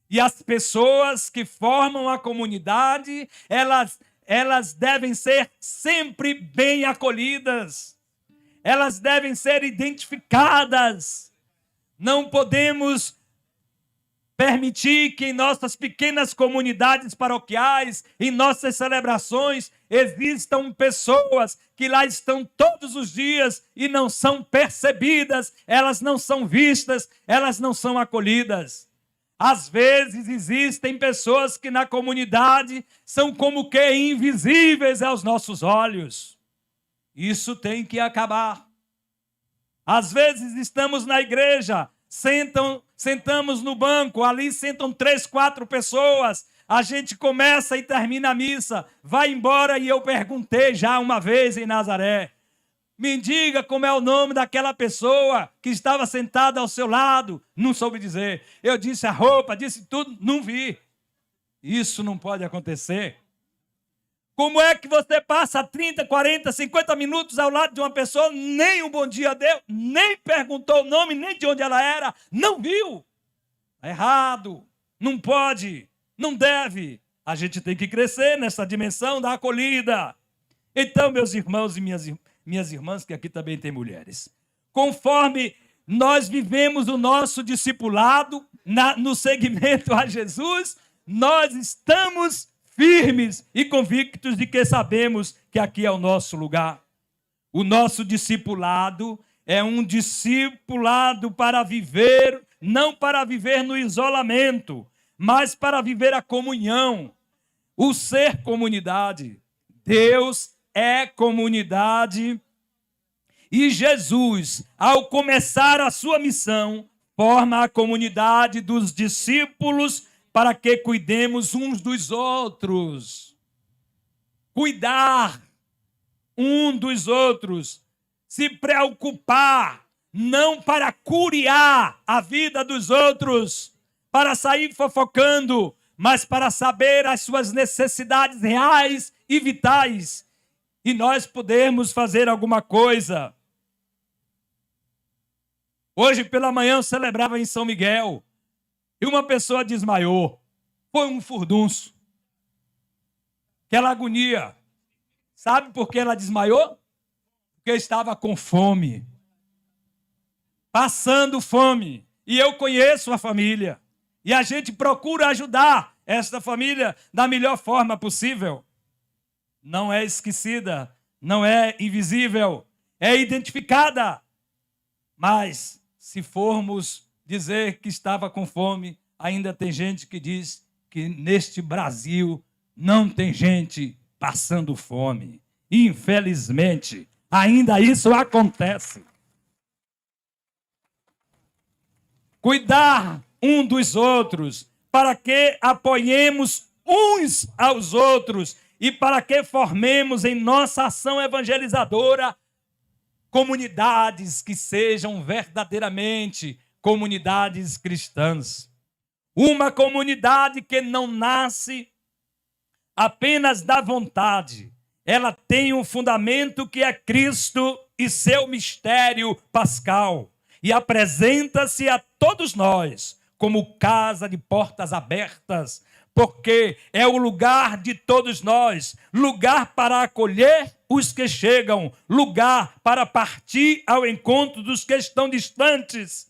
E as pessoas que formam a comunidade, elas devem ser sempre bem acolhidas. Elas devem ser identificadas. Não podemos permitir que em nossas pequenas comunidades paroquiais, em nossas celebrações, existam pessoas que lá estão todos os dias e não são percebidas, elas não são vistas, elas não são acolhidas. Às vezes existem pessoas que na comunidade são como que invisíveis aos nossos olhos. Isso tem que acabar. Às vezes estamos na igreja, sentamos no banco, ali sentam 3, 4 pessoas, a gente começa e termina a missa, vai embora e eu perguntei já uma vez em Nazaré, me diga como é o nome daquela pessoa que estava sentada ao seu lado, não soube dizer, eu disse a roupa, disse tudo, não vi. Isso não pode acontecer. Como é que você passa 30, 40, 50 minutos ao lado de uma pessoa, nem um bom dia deu, nem perguntou o nome, nem de onde ela era, não viu? É errado, não pode, não deve. A gente tem que crescer nessa dimensão da acolhida. Então, meus irmãos e minhas irmãs, que aqui também tem mulheres, conforme nós vivemos o nosso discipulado no seguimento a Jesus, nós estamos firmes e convictos de que sabemos que aqui é o nosso lugar. O nosso discipulado é um discipulado para viver, não para viver no isolamento, mas para viver a comunhão, o ser comunidade. Deus é comunidade e Jesus, ao começar a sua missão, forma a comunidade dos discípulos para que cuidemos uns dos outros. Cuidar um dos outros. Se preocupar, não para curiar a vida dos outros, para sair fofocando, mas para saber as suas necessidades reais e vitais. E nós podemos fazer alguma coisa. Hoje pela manhã eu celebrava em São Miguel. E uma pessoa desmaiou. Foi um furdunço. Aquela agonia. Sabe por que ela desmaiou? Porque estava com fome. Passando fome. E eu conheço a família. E a gente procura ajudar esta família da melhor forma possível. Não é esquecida. Não é invisível. É identificada. Mas se formos dizer que estava com fome, ainda tem gente que diz que neste Brasil não tem gente passando fome. Infelizmente, ainda isso acontece. Cuidar um dos outros, para que apoiemos uns aos outros e para que formemos em nossa ação evangelizadora comunidades que sejam verdadeiramente comunidades cristãs. Uma comunidade que não nasce apenas da vontade. Ela tem um fundamento que é Cristo e seu mistério pascal. E apresenta-se a todos nós como casa de portas abertas, porque é o lugar de todos nós, lugar para acolher os que chegam, lugar para partir ao encontro dos que estão distantes.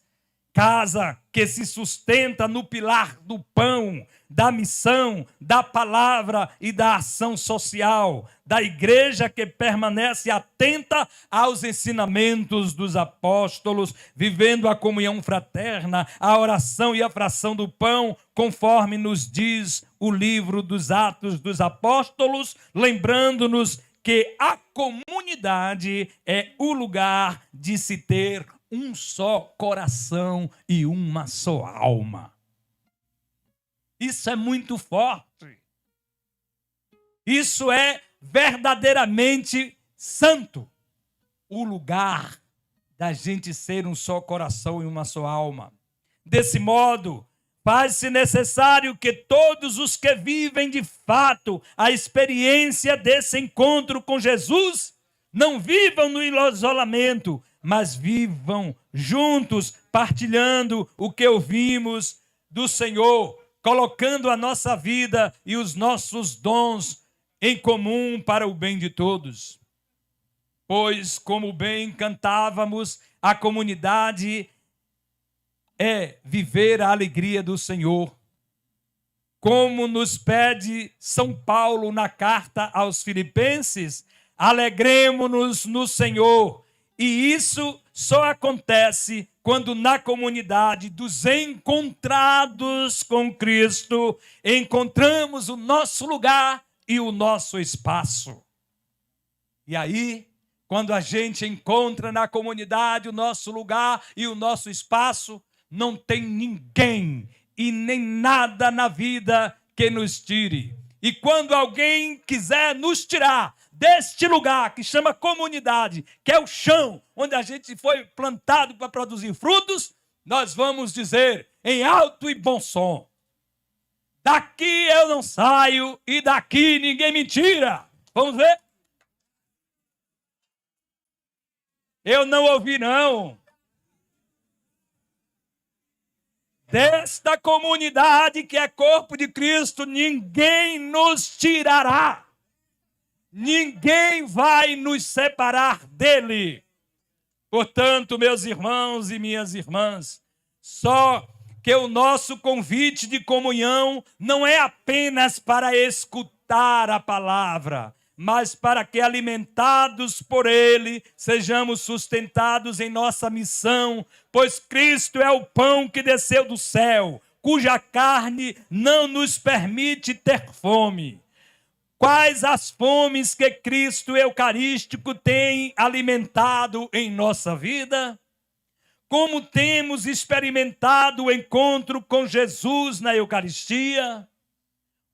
Casa que se sustenta no pilar do pão, da missão, da palavra e da ação social, da igreja que permanece atenta aos ensinamentos dos apóstolos, vivendo a comunhão fraterna, a oração e a fração do pão, conforme nos diz o livro dos Atos dos Apóstolos, lembrando-nos que a comunidade é o lugar de se ter um só coração e uma só alma. Isso é muito forte. Isso é verdadeiramente santo. O lugar da gente ser um só coração e uma só alma. Desse modo, faz-se necessário que todos os que vivem de fato a experiência desse encontro com Jesus não vivam no isolamento, mas vivam juntos, partilhando o que ouvimos do Senhor, colocando a nossa vida e os nossos dons em comum para o bem de todos. Pois, como bem cantávamos, a comunidade é viver a alegria do Senhor. Como nos pede São Paulo na carta aos Filipenses, alegremo-nos no Senhor. E isso só acontece quando na comunidade dos encontrados com Cristo encontramos o nosso lugar e o nosso espaço. E aí, quando a gente encontra na comunidade o nosso lugar e o nosso espaço, não tem ninguém e nem nada na vida que nos tire. E quando alguém quiser nos tirar deste lugar que chama comunidade, que é o chão onde a gente foi plantado para produzir frutos, nós vamos dizer em alto e bom som: daqui eu não saio e daqui ninguém me tira. Vamos ver? Eu não ouvi, não. Desta comunidade que é corpo de Cristo, ninguém nos tirará. Ninguém vai nos separar dele. Portanto, meus irmãos e minhas irmãs, só que o nosso convite de comunhão não é apenas para escutar a palavra, mas para que, alimentados por ele, sejamos sustentados em nossa missão, pois Cristo é o pão que desceu do céu, cuja carne não nos permite ter fome. Quais as fomes que Cristo Eucarístico tem alimentado em nossa vida? Como temos experimentado o encontro com Jesus na Eucaristia?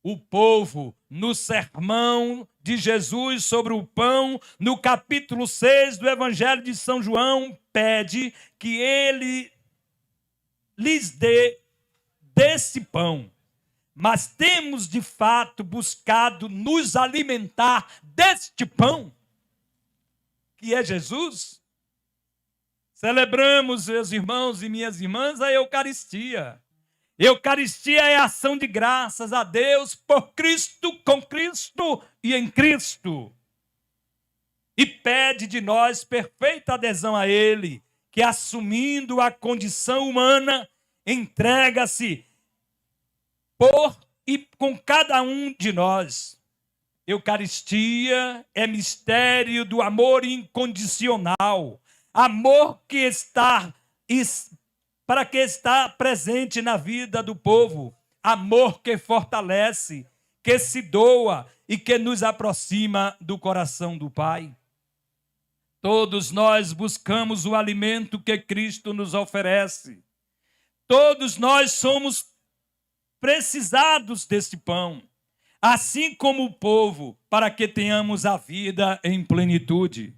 O povo, no sermão de Jesus sobre o pão, no capítulo 6 do Evangelho de São João, pede que ele lhes dê desse pão. Mas temos, de fato, buscado nos alimentar deste pão, que é Jesus? Celebramos, meus irmãos e minhas irmãs, a Eucaristia. Eucaristia é ação de graças a Deus por Cristo, com Cristo e em Cristo. E pede de nós perfeita adesão a Ele, que, assumindo a condição humana, entrega-se por e com cada um de nós. Eucaristia é mistério do amor incondicional, amor que está presente na vida do povo, amor que fortalece, que se doa e que nos aproxima do coração do Pai. Todos nós buscamos o alimento que Cristo nos oferece. Todos nós somos precisados deste pão, assim como o povo, para que tenhamos a vida em plenitude.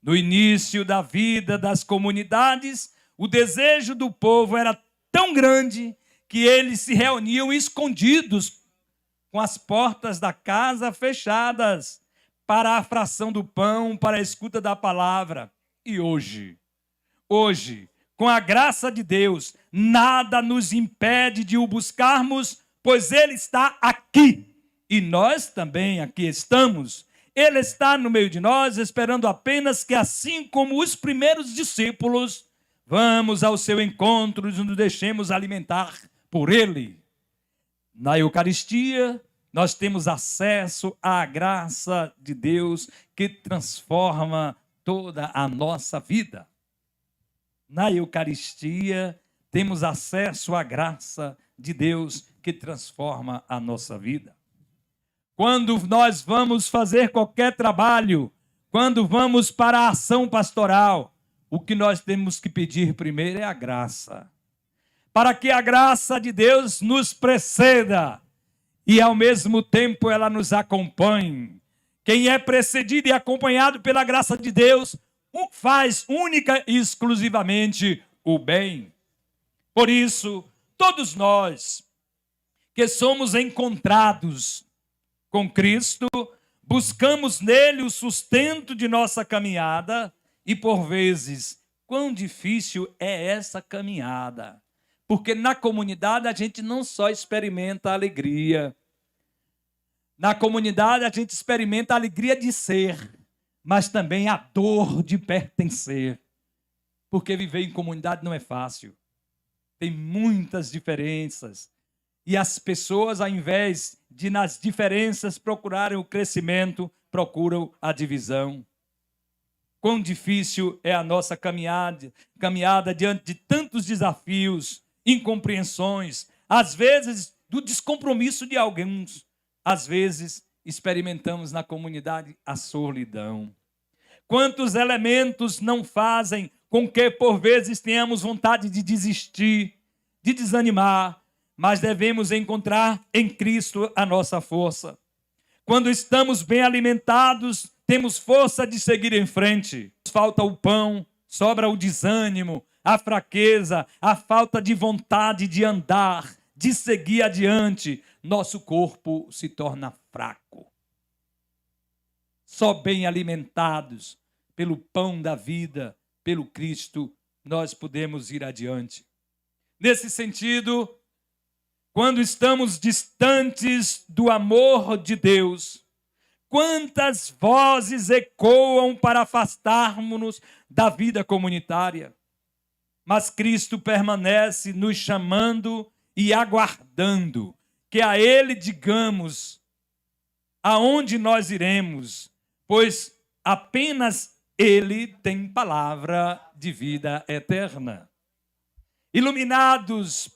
No início da vida das comunidades, o desejo do povo era tão grande que eles se reuniam escondidos com as portas da casa fechadas para a fração do pão, para a escuta da palavra. E hoje, com a graça de Deus, nada nos impede de o buscarmos, pois Ele está aqui. E nós também aqui estamos. Ele está no meio de nós, esperando apenas que, assim como os primeiros discípulos, vamos ao seu encontro e nos deixemos alimentar por Ele. Na Eucaristia, nós temos acesso à graça de Deus que transforma toda a nossa vida. Na Eucaristia, temos acesso à graça de Deus que transforma a nossa vida. Quando nós vamos fazer qualquer trabalho, quando vamos para a ação pastoral, o que nós temos que pedir primeiro é a graça. Para que a graça de Deus nos preceda e, ao mesmo tempo, ela nos acompanhe. Quem é precedido e acompanhado pela graça de Deus faz única e exclusivamente o bem. Por isso, todos nós que somos encontrados com Cristo, buscamos nele o sustento de nossa caminhada e, por vezes, quão difícil é essa caminhada. Porque na comunidade a gente não só experimenta a alegria. Na comunidade a gente experimenta a alegria de ser, mas também a dor de pertencer. Porque viver em comunidade não é fácil. Tem muitas diferenças. E as pessoas, ao invés de nas diferenças procurarem o crescimento, procuram a divisão. Quão difícil é a nossa caminhada diante de tantos desafios, incompreensões, às vezes do descompromisso de alguns, às vezes experimentamos na comunidade a solidão. Quantos elementos não fazem com que por vezes tenhamos vontade de desistir, de desanimar, mas devemos encontrar em Cristo a nossa força. Quando estamos bem alimentados, temos força de seguir em frente. Falta o pão, sobra o desânimo, a fraqueza, a falta de vontade de andar, de seguir adiante. Nosso corpo se torna fraco. Só bem alimentados pelo pão da vida, pelo Cristo, nós podemos ir adiante. Nesse sentido, quando estamos distantes do amor de Deus, quantas vozes ecoam para afastarmos-nos da vida comunitária. Mas Cristo permanece nos chamando e aguardando que a Ele digamos aonde nós iremos, pois apenas Ele tem palavra de vida eterna. Iluminados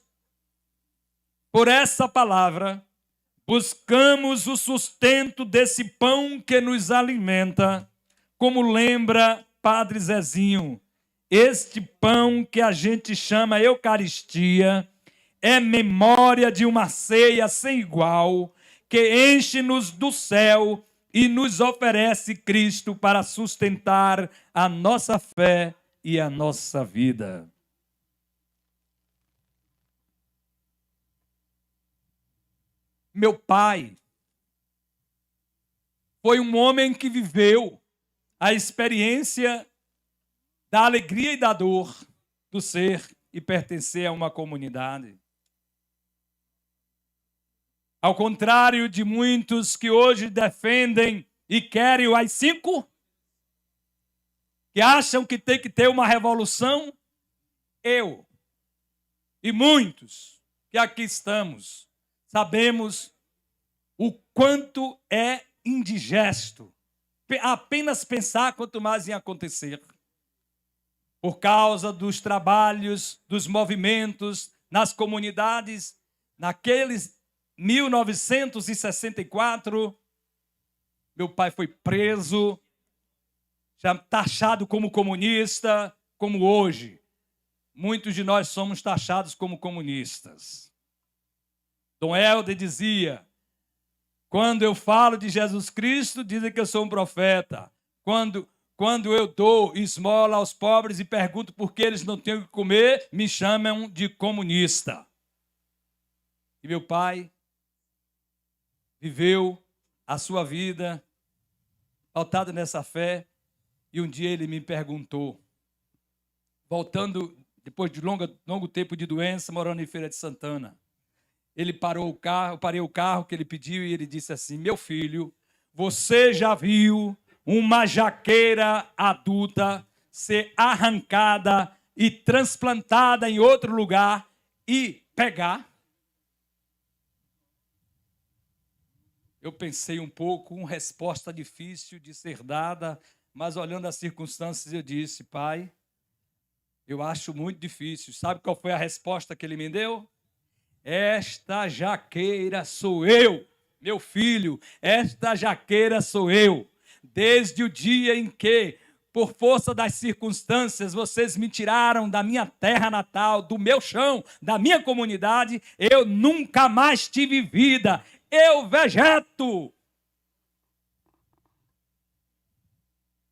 por essa palavra, buscamos o sustento desse pão que nos alimenta, como lembra Padre Zezinho. Este pão que a gente chama Eucaristia é memória de uma ceia sem igual, que enche-nos do céu e nos oferece Cristo para sustentar a nossa fé e a nossa vida. Meu pai foi um homem que viveu a experiência da alegria e da dor do ser e pertencer a uma comunidade. Ao contrário de muitos que hoje defendem e querem o AI-5, que acham que tem que ter uma revolução, eu e muitos que aqui estamos sabemos o quanto é indigesto apenas pensar quanto mais em acontecer. Por causa dos trabalhos, dos movimentos nas comunidades, naqueles 1964, meu pai foi preso, já taxado como comunista, como hoje. Muitos de nós somos taxados como comunistas. Dom Helder dizia, quando eu falo de Jesus Cristo, dizem que eu sou um profeta. Quando eu dou esmola aos pobres e pergunto por que eles não têm o que comer, me chamam de comunista. E meu pai viveu a sua vida pautado nessa fé, e um dia ele me perguntou, voltando depois de longo tempo de doença, morando em Feira de Santana. Ele parou o carro, eu parei o carro que ele pediu e ele disse assim: meu filho, você já viu uma jaqueira adulta ser arrancada e transplantada em outro lugar e pegar? Eu pensei um pouco, uma resposta difícil de ser dada, mas olhando as circunstâncias eu disse: pai, eu acho muito difícil. Sabe qual foi a resposta que ele me deu? Esta jaqueira sou eu, meu filho, esta jaqueira sou eu. Desde o dia em que, por força das circunstâncias, vocês me tiraram da minha terra natal, do meu chão, da minha comunidade, eu nunca mais tive vida. Eu vegeto.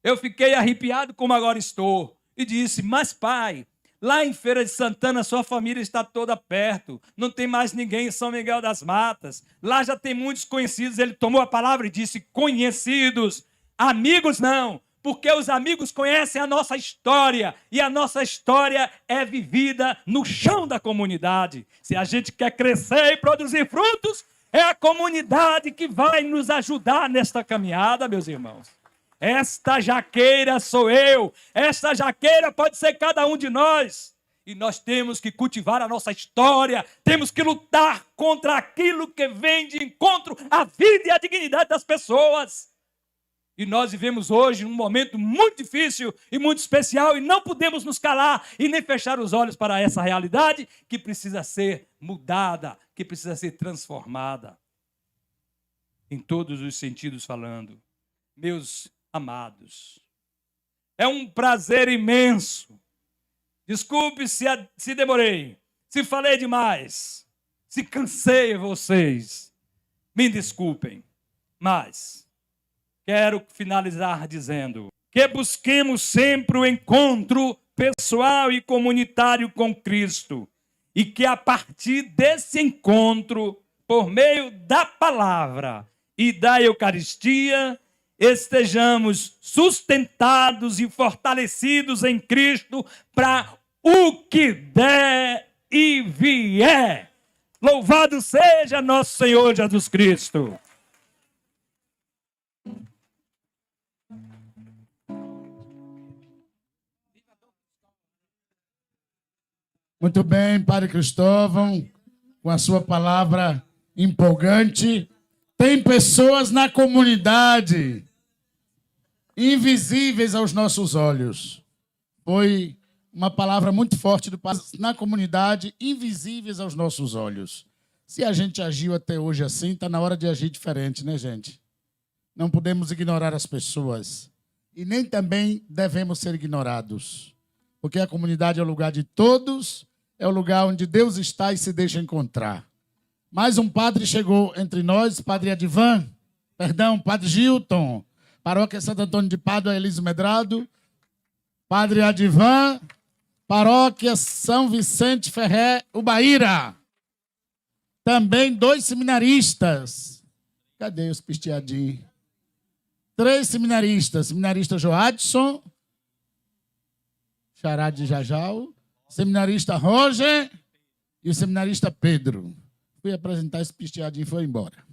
Eu fiquei arrepiado como agora estou. E disse: mas pai, lá em Feira de Santana sua família está toda perto. Não tem mais ninguém em São Miguel das Matas. Lá já tem muitos conhecidos. Ele tomou a palavra e disse: conhecidos, amigos não. Porque os amigos conhecem a nossa história. E a nossa história é vivida no chão da comunidade. Se a gente quer crescer e produzir frutos, é a comunidade que vai nos ajudar nesta caminhada, meus irmãos. Esta jaqueira sou eu. Esta jaqueira pode ser cada um de nós. E nós temos que cultivar a nossa história. Temos que lutar contra aquilo que vem de encontro à vida e à dignidade das pessoas. E nós vivemos hoje um momento muito difícil e muito especial e não podemos nos calar e nem fechar os olhos para essa realidade que precisa ser mudada, que precisa ser transformada. Em todos os sentidos falando. Meus amados, é um prazer imenso. Desculpe se demorei, se falei demais, se cansei vocês. Me desculpem, mas quero finalizar dizendo que busquemos sempre o encontro pessoal e comunitário com Cristo e que a partir desse encontro, por meio da palavra e da Eucaristia, estejamos sustentados e fortalecidos em Cristo para o que der e vier. Louvado seja nosso Senhor Jesus Cristo. Muito bem, Padre Cristóvão, com a sua palavra empolgante. Tem pessoas na comunidade invisíveis aos nossos olhos. Foi uma palavra muito forte do Padre. Na comunidade, invisíveis aos nossos olhos. Se a gente agiu até hoje assim, está na hora de agir diferente, né, gente? Não podemos ignorar as pessoas. E nem também devemos ser ignorados. Porque a comunidade é o lugar de todos, é o lugar onde Deus está e se deixa encontrar. Mais um padre chegou entre nós, Padre Padre Gilton, Paróquia Santo Antônio de Pádua, Elísio Medrado, Padre Adivan, Paróquia São Vicente Ferré, Ubaíra. Também 2 seminaristas. Cadê os pisteadinhos? 3 seminaristas. Seminarista Joadson, Xará de Jajal, seminarista Roger e o seminarista Pedro. Fui apresentar esse pisteadinho e foi embora.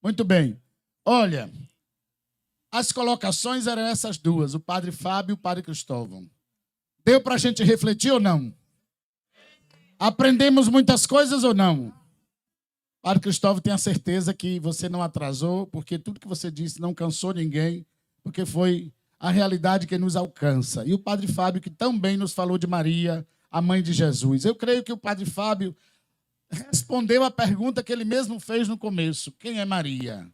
Muito bem. Olha, as colocações eram essas duas, o Padre Fábio e o Padre Cristóvão. Deu para a gente refletir ou não? Aprendemos muitas coisas ou não? Padre Cristóvão, tenha certeza que você não atrasou, porque tudo que você disse não cansou ninguém, porque foi a realidade que nos alcança. E o Padre Fábio, que também nos falou de Maria, a mãe de Jesus. Eu creio que o Padre Fábio respondeu a pergunta que ele mesmo fez no começo. Quem é Maria?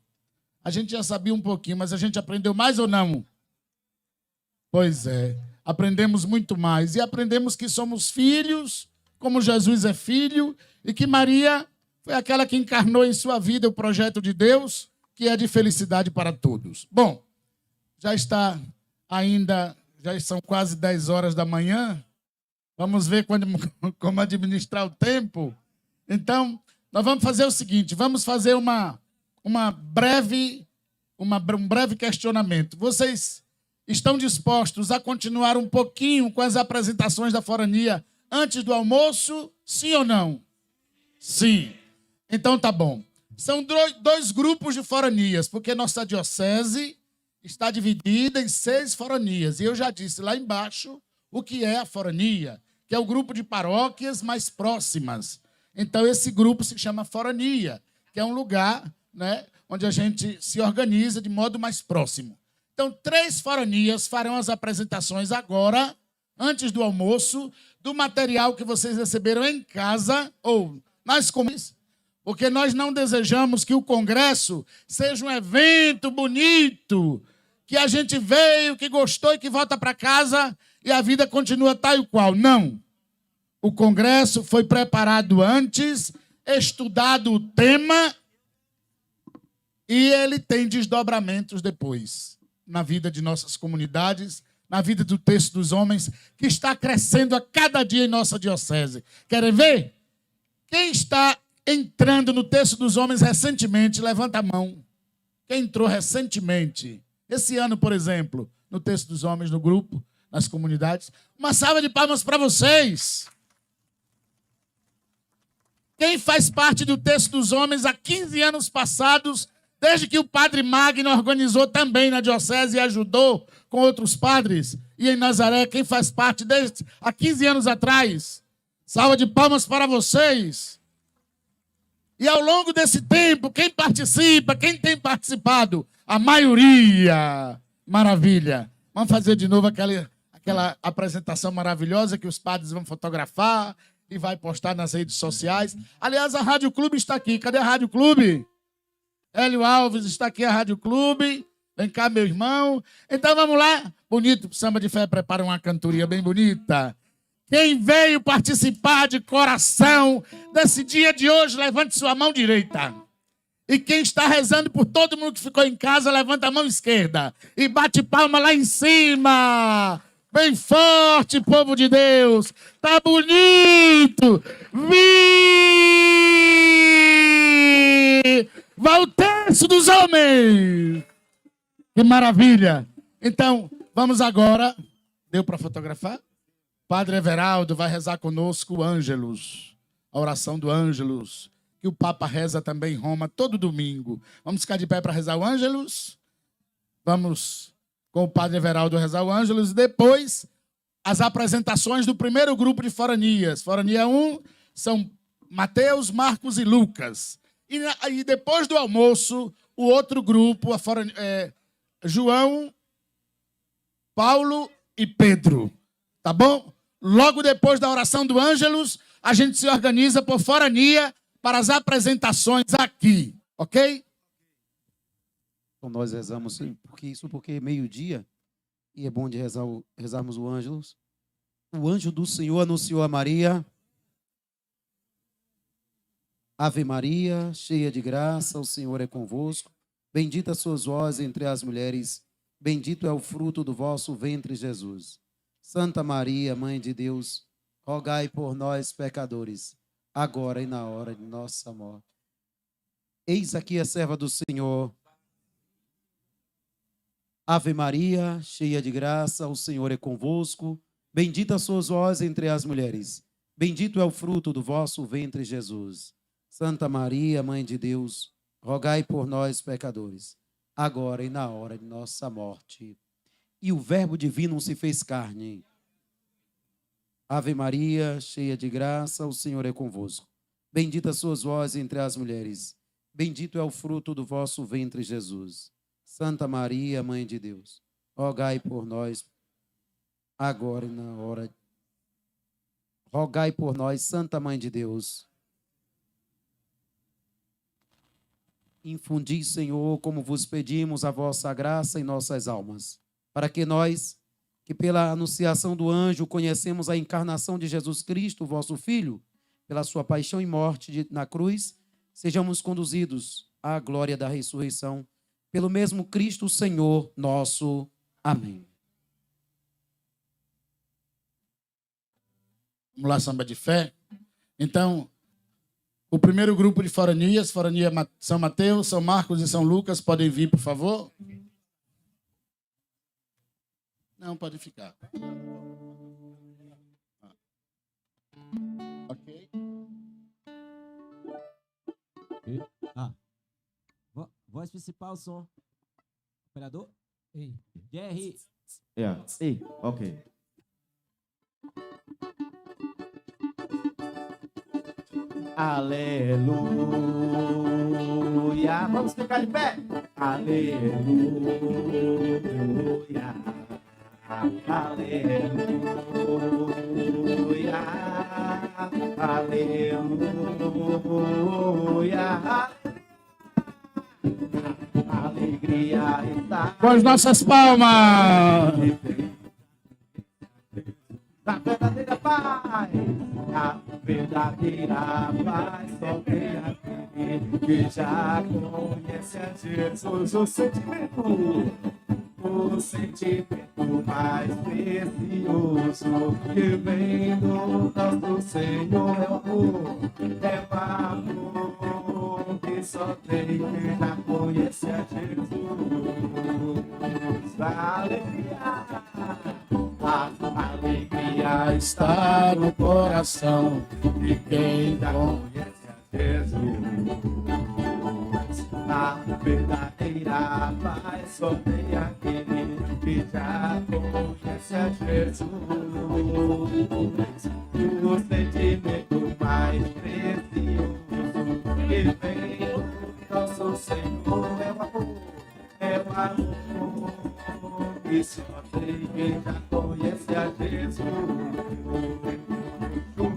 A gente já sabia um pouquinho, mas a gente aprendeu mais ou não? Pois é, aprendemos muito mais. E aprendemos que somos filhos, como Jesus é filho, e que Maria foi aquela que encarnou em sua vida o projeto de Deus, que é de felicidade para todos. Bom, já são quase 10 horas da manhã. Vamos ver como administrar o tempo. Então, nós vamos fazer o seguinte, vamos fazer uma um breve questionamento. Vocês estão dispostos a continuar um pouquinho com as apresentações da forania antes do almoço? Sim ou não? Sim. Então tá bom. São dois grupos de foranias, porque nossa diocese está dividida em 6 foranias. E eu já disse lá embaixo o que é a forania, que é o grupo de paróquias mais próximas. Então esse grupo se chama forania, que é um lugar, né, onde a gente se organiza de modo mais próximo. Então 3 foranias farão as apresentações agora, antes do almoço, do material que vocês receberam em casa ou nas comunidades, porque nós não desejamos que o congresso seja um evento bonito, que a gente veio, que gostou e que volta para casa e a vida continua tal e qual. Não. O congresso foi preparado antes, estudado o tema e ele tem desdobramentos depois na vida de nossas comunidades, na vida do Texto dos Homens, que está crescendo a cada dia em nossa diocese. Querem ver? Quem está entrando no Texto dos Homens recentemente, levanta a mão. Quem entrou recentemente? Esse ano, por exemplo, no Texto dos Homens, no grupo, nas comunidades. Uma salva de palmas para vocês. Quem faz parte do Texto dos Homens há 15 anos passados, desde que o Padre Magno organizou também na diocese e ajudou com outros padres, e em Nazaré, quem faz parte desde há 15 anos atrás? Salva de palmas para vocês. E ao longo desse tempo, quem participa, quem tem participado? A maioria. Maravilha. Vamos fazer de novo aquela apresentação maravilhosa que os padres vão fotografar e vai postar nas redes sociais. Aliás, a Rádio Clube está aqui. Cadê a Rádio Clube? Hélio Alves está aqui, a Rádio Clube. Vem cá, meu irmão. Então vamos lá. Bonito, Samba de Fé prepara uma cantoria bem bonita. Quem veio participar de coração desse dia de hoje, levante sua mão direita. E quem está rezando por todo mundo que ficou em casa, levanta a mão esquerda. E bate palma lá em cima. Bem forte, povo de Deus. Tá bonito. Vai o Terço dos Homens. Que maravilha. Então, vamos agora. Deu para fotografar? Padre Everaldo vai rezar conosco o Ângelus, a oração do Ângelus, que o Papa reza também em Roma todo domingo. Vamos ficar de pé para rezar o Ângelus? Vamos com o Padre Everaldo rezar o Ângelus. Depois, as apresentações do primeiro grupo de foranias. Forania 1 são Mateus, Marcos e Lucas. E depois do almoço, o outro grupo, João, Paulo e Pedro. Tá bom? Logo depois da oração do Ângelus, a gente se organiza por forania para as apresentações aqui, ok? Então nós rezamos sim, porque é meio-dia e é bom de rezarmos o Ângelus. O anjo do Senhor anunciou a Maria: Ave Maria, cheia de graça, o Senhor é convosco. Bendita sois vós entre as mulheres, bendito é o fruto do vosso ventre, Jesus. Santa Maria, Mãe de Deus, rogai por nós, pecadores, agora e na hora de nossa morte. Eis aqui a serva do Senhor. Ave Maria, cheia de graça, o Senhor é convosco. Bendita sois vós entre as mulheres, bendito é o fruto do vosso ventre, Jesus. Santa Maria, Mãe de Deus, rogai por nós, pecadores, agora e na hora de nossa morte. E o Verbo divino se fez carne. Ave Maria, cheia de graça, o Senhor é convosco. Bendita sois vós entre as mulheres, bendito é o fruto do vosso ventre, Jesus. Santa Maria, Mãe de Deus, rogai por nós, agora e na hora. Rogai por nós, Santa Mãe de Deus. Infundi, Senhor, como vos pedimos, a vossa graça em nossas almas, para que nós, que pela anunciação do anjo conhecemos a encarnação de Jesus Cristo, vosso Filho, pela sua paixão e morte na cruz, sejamos conduzidos à glória da ressurreição, pelo mesmo Cristo Senhor nosso. Amém. Vamos lá, samba de fé. Então, O primeiro grupo de foranias, forania São Mateus, São Marcos e São Lucas, podem vir, por favor? Não, pode ficar. Ok. Voz principal, som. Operador? Ei. Jerry. Yeah. Ei, ok. Aleluia. Vamos ficar de pé. Aleluia. Aleluia. Aleluia. Alegria está Com as nossas palmas. a verdadeira paz. A verdadeira paz só tem aquele que já conhece a Jesus. O sentimento mais precioso que vem do nosso Senhor é o amor. É o amor que só tem quem já conhece a Jesus. A alegria Está no coração de quem já não conhece a Jesus. A verdadeira paz só tem aquele que já conhece a Jesus. O sentimento mais precioso que vem do nosso Senhor é o amor. É o amor que só tem quem já conhece a Jesus.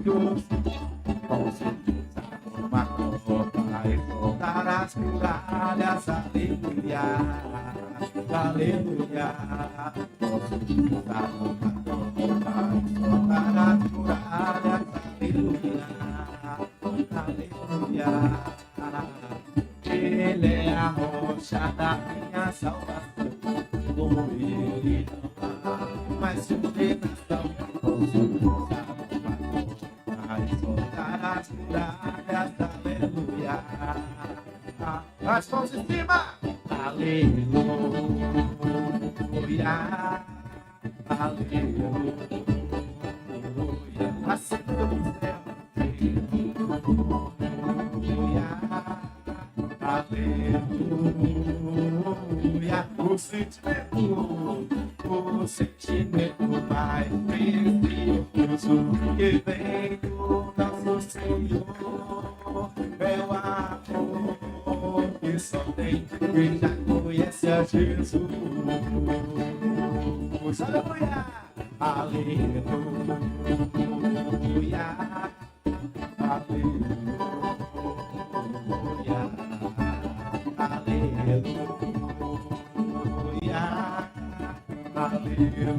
Juntos, uma copa e soltar as muralhas, aleluia, aleluia. Posso juntar uma copa e soltar as muralhas, aleluia, aleluia. Ele é a rocha da minha salvação, como ele não há mais condenação. Posso juntar uma copa e soltar as muralhas, aleluia. As mãos em cima, aleluia, aleluia. Acima do céu, aleluia, aleluia. O sentimento mais precioso que vem do nosso Senhor é o amor que só tem quem já conhece a Jesus. Aleluia, aleluia, aleluia, aleluia, aleluia.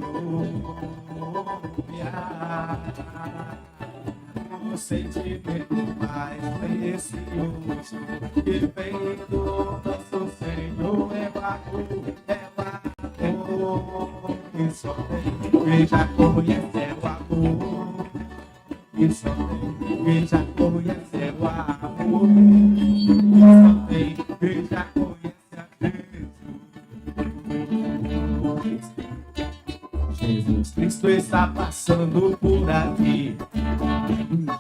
O sentimento mais precioso que vem do nosso Senhor é o amor que só tem quem já conhece é o amor. Que só tem quem já conhece é o amor. Que só tem quem já conhece a Jesus. Jesus Cristo está passando por aqui.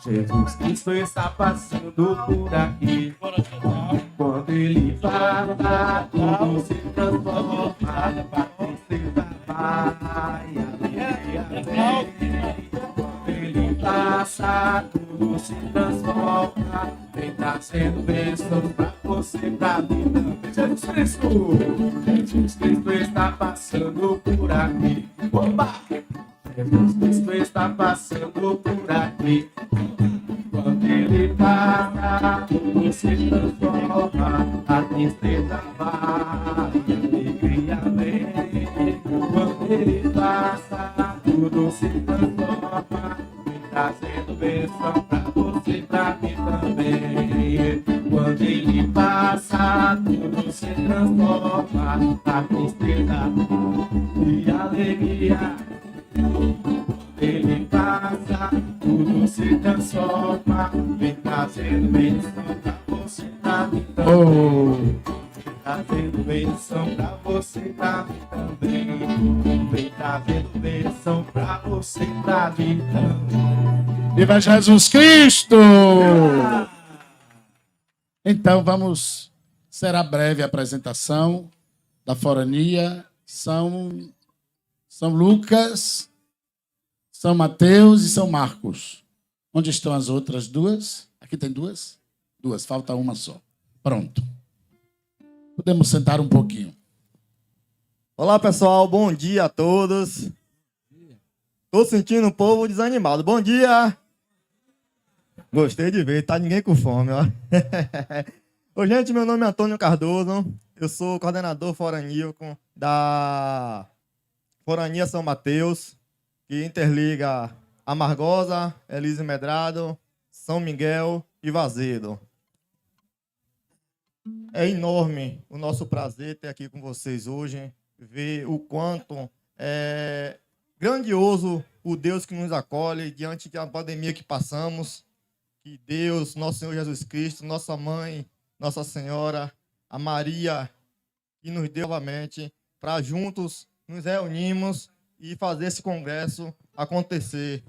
Jesus Cristo está passando por aqui. Quando ele fala, tudo se transforma. A tristeza vai, alegria vem. Quando ele passa, tudo se transforma. Vem trazendo bênçãos pra você, pra mim também. Jesus Cristo está passando por aqui. Opa! Jesus Cristo está passando por aqui. Quando ele passa, tudo se transforma. A tristeza vai, a alegria vem. Quando ele passa, tudo se transforma. Vem trazendo bênção pra você, pra mim também. Quando ele passa, tudo se transforma. A tristeza e a alegria. Quando ele passa, tudo se transforma, vem trazendo bênção pra você, pra mim também. Vem trazendo bênção pra você, pra mim também. Vem trazendo bênção pra você, pra mim também. Viva Jesus Cristo! Então vamos, será breve a apresentação da forania. São Lucas, São Mateus e São Marcos. Onde estão as outras duas? Aqui tem duas? Duas, falta uma só. Pronto. Podemos sentar um pouquinho. Olá, pessoal. Bom dia a todos. Tô sentindo o povo desanimado. Bom dia. Gostei de ver. Tá ninguém com fome, ó. Ô, gente, meu nome é Antônio Cardoso. Eu sou coordenador foraníaco da Forania São Mateus, que interliga Amargosa, Elise Medrado, São Miguel e Vazedo. É enorme o nosso prazer ter aqui com vocês hoje, ver o quanto é grandioso o Deus que nos acolhe diante da pandemia que passamos. Que Deus, nosso Senhor Jesus Cristo, nossa mãe, Nossa Senhora, a Maria, que nos deu novamente para juntos nos reunirmos e fazer esse congresso acontecer.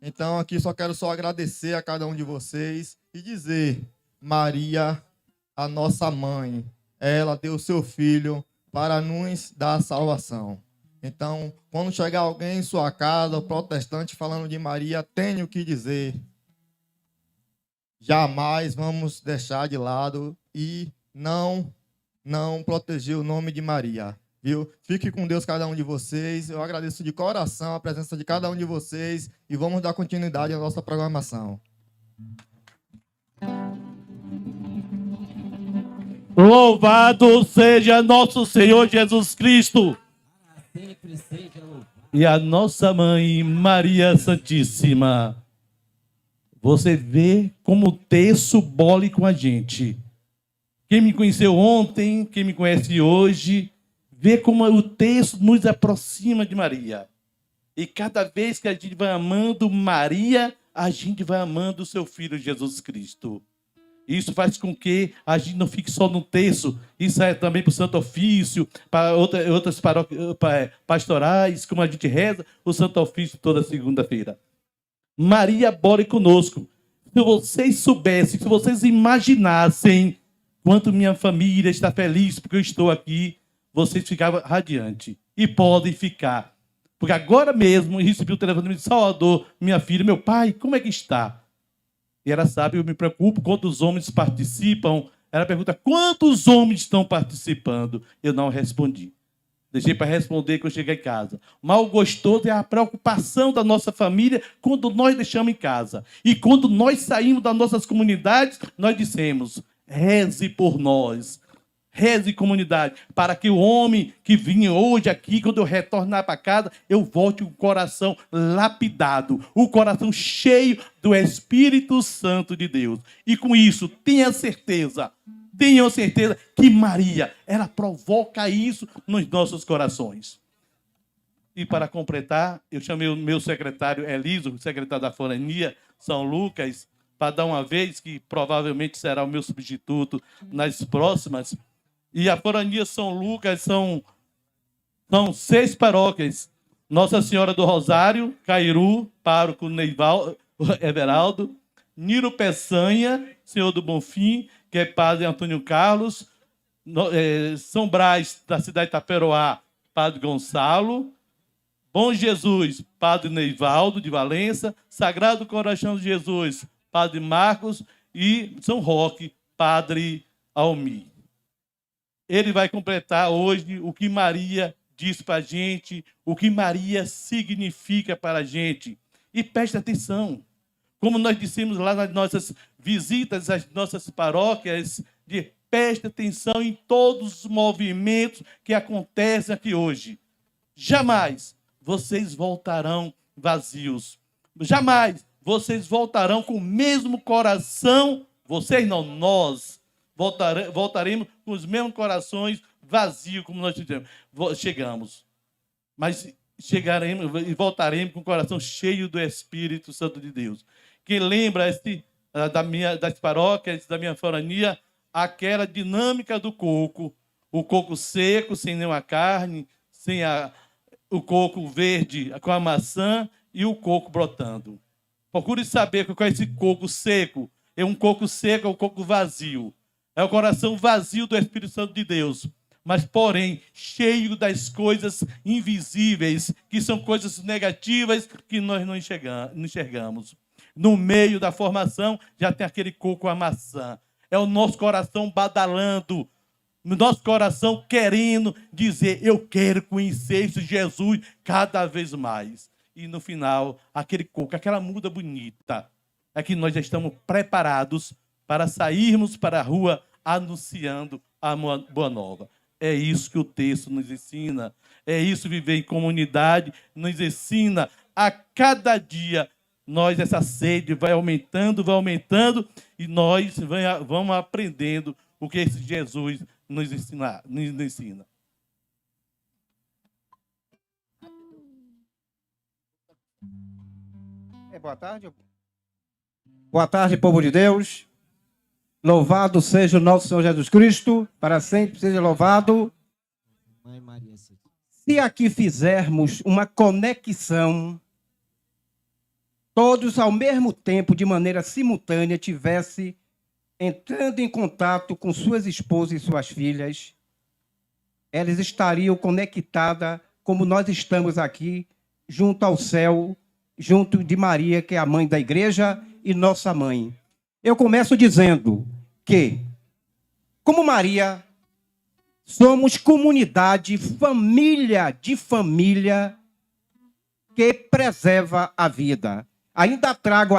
Então, aqui só quero agradecer a cada um de vocês e dizer, Maria, a nossa mãe, ela deu o seu filho para nos dar a salvação. Então, quando chegar alguém em sua casa, protestante, falando de Maria, tenho o que dizer. Jamais vamos deixar de lado e não proteger o nome de Maria. Viu? Fique com Deus cada um de vocês. Eu agradeço de coração a presença de cada um de vocês e vamos dar continuidade à nossa programação. Louvado seja nosso Senhor Jesus Cristo Sempre seja louvado. e a nossa mãe Maria Santíssima. Você vê como o texto bole com a gente. Quem me conheceu ontem, quem me conhece hoje, vê como o texto nos aproxima de Maria. E cada vez que a gente vai amando Maria, a gente vai amando o seu Filho Jesus Cristo. Isso faz com que a gente não fique só no texto. Isso é também para o Santo Ofício, para outras pastorais, como a gente reza o Santo Ofício toda segunda-feira. Maria bora conosco. Se vocês soubessem, se vocês imaginassem quanto minha família está feliz porque eu estou aqui, vocês ficavam radiantes. E podem ficar. Porque agora mesmo eu recebi o telefone de Salvador, minha filha, meu pai, como é que está? E ela sabe, eu me preocupo quantos homens participam. Ela pergunta, quantos homens estão participando? Eu não respondi. Deixei para responder quando eu cheguei em casa. Mal gostoso é a preocupação da nossa família quando nós deixamos em casa. E quando nós saímos das nossas comunidades, nós dissemos, reze por nós. Reze comunidade, para que o homem que vinha hoje aqui, quando eu retornar para casa, eu volte com o coração lapidado, o coração cheio do Espírito Santo de Deus. E com isso, tenham certeza que Maria, ela provoca isso nos nossos corações. E para completar, eu chamei o meu secretário Eliso, o secretário da Forania, São Lucas, para dar uma vez, que provavelmente será o meu substituto nas próximas. E a Forania São Lucas são 6 paróquias. Nossa Senhora do Rosário, Cairu, pároco Everaldo, Niro Peçanha, Senhor do Bonfim, que é padre Antônio Carlos, São Brás, da cidade de Itaperoá, padre Gonçalo, Bom Jesus, padre Neivaldo, de Valença, Sagrado Coração de Jesus, padre Marcos, e São Roque, padre Almir. Ele vai completar hoje o que Maria diz para a gente, o que Maria significa para a gente. E preste atenção, como nós dissemos lá nas nossas visitas às nossas paróquias, preste atenção em todos os movimentos que acontecem aqui hoje. Jamais vocês voltarão vazios. Jamais vocês voltarão com o mesmo coração, vocês não, nós. Voltaremos com os mesmos corações vazios como nós chegamos. Mas chegaremos e voltaremos com o coração cheio do Espírito Santo de Deus. Quem lembra das paróquias, da minha forania, aquela dinâmica do coco, o coco seco, sem nenhuma carne, o coco verde com a maçã e o coco brotando. Procure saber qual é esse coco seco. É um coco seco, é um coco vazio. É o coração vazio do Espírito Santo de Deus, mas, porém, cheio das coisas invisíveis, que são coisas negativas que nós não enxergamos. No meio da formação, já tem aquele coco a maçã. É o nosso coração badalando, o nosso coração querendo dizer, eu quero conhecer esse Jesus cada vez mais. E, no final, aquele coco, aquela muda bonita, é que nós já estamos preparados para sairmos para a rua anunciando a Boa Nova. É isso que o texto nos ensina. É isso, viver em comunidade nos ensina. A cada dia, essa sede vai aumentando, e nós vamos aprendendo o que esse Jesus nos ensina. Boa tarde. Boa tarde, povo de Deus. Louvado seja o nosso Senhor Jesus Cristo, para sempre seja louvado. Se aqui fizermos uma conexão, todos ao mesmo tempo, de maneira simultânea, tivesse entrando em contato com suas esposas e suas filhas, elas estariam conectadas como nós estamos aqui, junto ao céu, junto de Maria, que é a mãe da igreja e nossa mãe. Eu começo dizendo que, como Maria, somos comunidade, família de família que preserva a vida. Ainda trago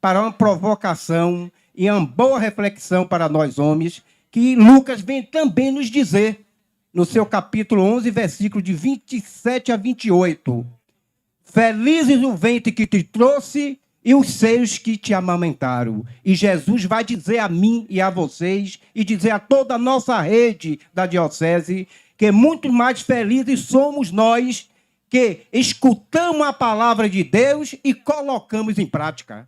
para uma provocação e uma boa reflexão para nós homens, que Lucas vem também nos dizer, no seu capítulo 11, versículo de 27 a 28. Felizes o ventre que te trouxe e os seios que te amamentaram. E Jesus vai dizer a mim e a vocês, e dizer a toda a nossa rede da diocese, que muito mais felizes somos nós que escutamos a palavra de Deus e colocamos em prática.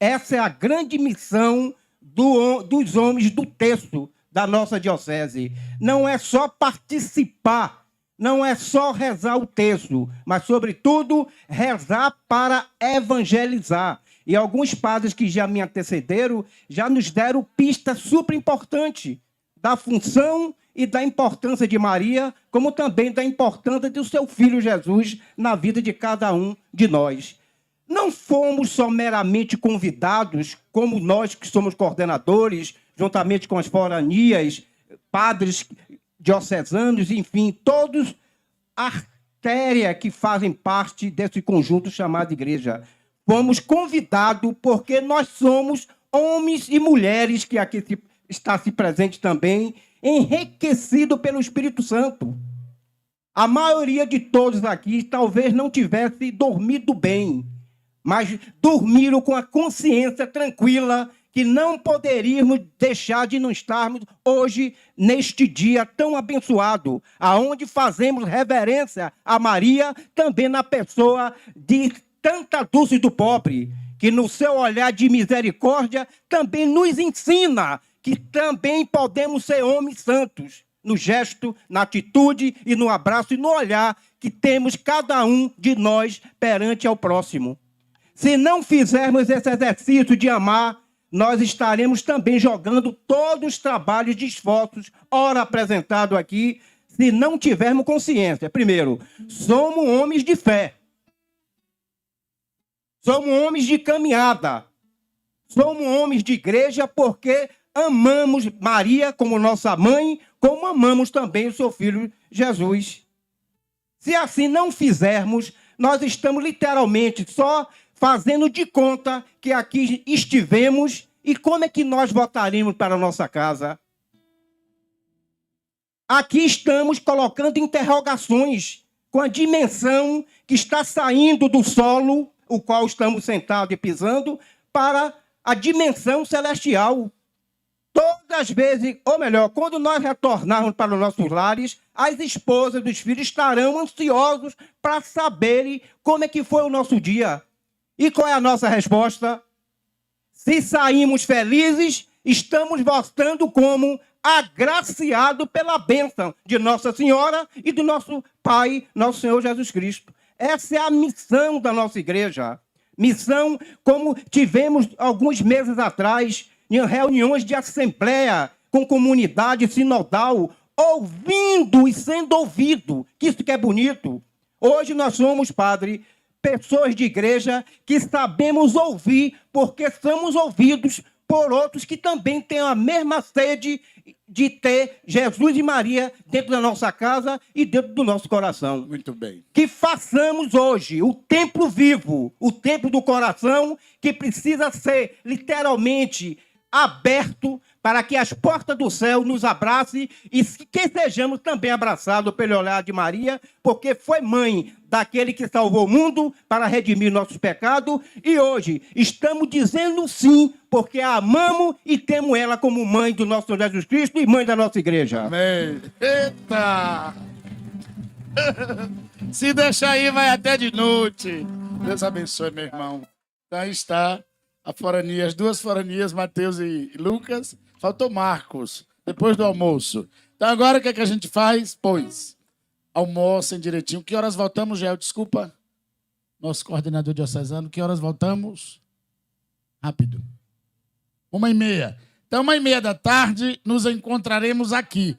Essa é a grande missão dos homens do texto da nossa diocese. Não é só participar, não é só rezar o texto, mas, sobretudo, rezar para evangelizar. E alguns padres que já me antecederam já nos deram pista super importante da função e da importância de Maria, como também da importância do seu filho Jesus na vida de cada um de nós. Não fomos só meramente convidados, como nós que somos coordenadores, juntamente com as foranias, padres diocesanos, enfim, todos artéria que fazem parte desse conjunto chamado igreja. Fomos convidados porque nós somos homens e mulheres, que aqui está se presente também, enriquecidos pelo Espírito Santo. A maioria de todos aqui talvez não tivesse dormido bem, mas dormiram com a consciência tranquila que não poderíamos deixar de não estarmos hoje, neste dia tão abençoado, aonde fazemos reverência a Maria, também na pessoa de Santa Dulce do Pobre, que no seu olhar de misericórdia também nos ensina que também podemos ser homens santos, no gesto, na atitude e no abraço e no olhar que temos cada um de nós perante ao próximo. Se não fizermos esse exercício de amar, nós estaremos também jogando todos os trabalhos de esforços, ora apresentado aqui, se não tivermos consciência. Primeiro, somos homens de fé. Somos homens de caminhada. Somos homens de igreja porque amamos Maria como nossa mãe, como amamos também o seu filho Jesus. Se assim não fizermos, nós estamos literalmente só fazendo de conta que aqui estivemos, e como é que nós voltaremos para a nossa casa? Aqui estamos colocando interrogações com a dimensão que está saindo do solo, o qual estamos sentados e pisando, para a dimensão celestial. Todas as vezes, ou melhor, quando nós retornarmos para os nossos lares, as esposas dos filhos estarão ansiosos para saberem como é que foi o nosso dia. E qual é a nossa resposta? Se saímos felizes, estamos voltando como agraciado pela bênção de Nossa Senhora e do nosso Pai, nosso Senhor Jesus Cristo. Essa é a missão da nossa igreja. Missão como tivemos alguns meses atrás, em reuniões de assembleia com comunidade sinodal, ouvindo e sendo ouvido, que isso que é bonito. Hoje nós somos, padre, pessoas de igreja que sabemos ouvir, porque somos ouvidos por outros que também têm a mesma sede de ter Jesus e Maria dentro da nossa casa e dentro do nosso coração. Muito bem. Que façamos hoje o templo vivo, o templo do coração, que precisa ser literalmente aberto para que as portas do céu nos abracem e que sejamos também abraçados pelo olhar de Maria, porque foi mãe daquele que salvou o mundo para redimir nossos pecados, e hoje estamos dizendo sim, porque a amamos e temos ela como mãe do nosso Senhor Jesus Cristo e mãe da nossa igreja. Amém. Eita! Se deixar aí, vai até de noite. Deus abençoe, meu irmão. Então, aí está a forania, as duas foranias, Mateus e Lucas. Faltou Marcos, depois do almoço. Então, agora o que é que a gente faz? Pois, almocem direitinho. Que horas voltamos, Gel? Desculpa. Nosso coordenador diocesano. Que horas voltamos? Rápido. 1h30. Então, 1h30 da tarde, nos encontraremos aqui.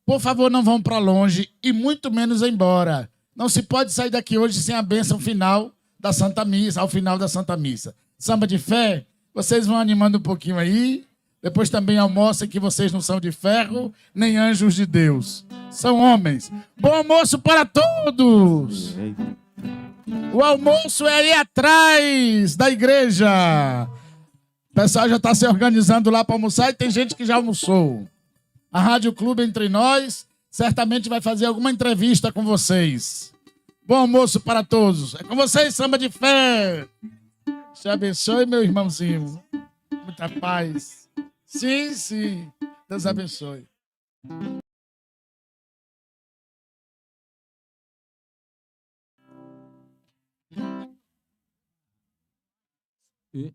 Por favor, não vão para longe e muito menos embora. Não se pode sair daqui hoje sem a bênção final da Santa Missa, ao final da Santa Missa. Samba de fé, vocês vão animando um pouquinho aí. Depois também almoçem, que vocês não são de ferro, nem anjos de Deus. São homens. Bom almoço para todos! O almoço é aí atrás da igreja. O pessoal já está se organizando lá para almoçar e tem gente que já almoçou. A Rádio Clube Entre Nós certamente vai fazer alguma entrevista com vocês. Bom almoço para todos. É com vocês, Samba de Fé. Te abençoe, meu irmãozinho. Muita paz. Sim, sim. Deus abençoe. E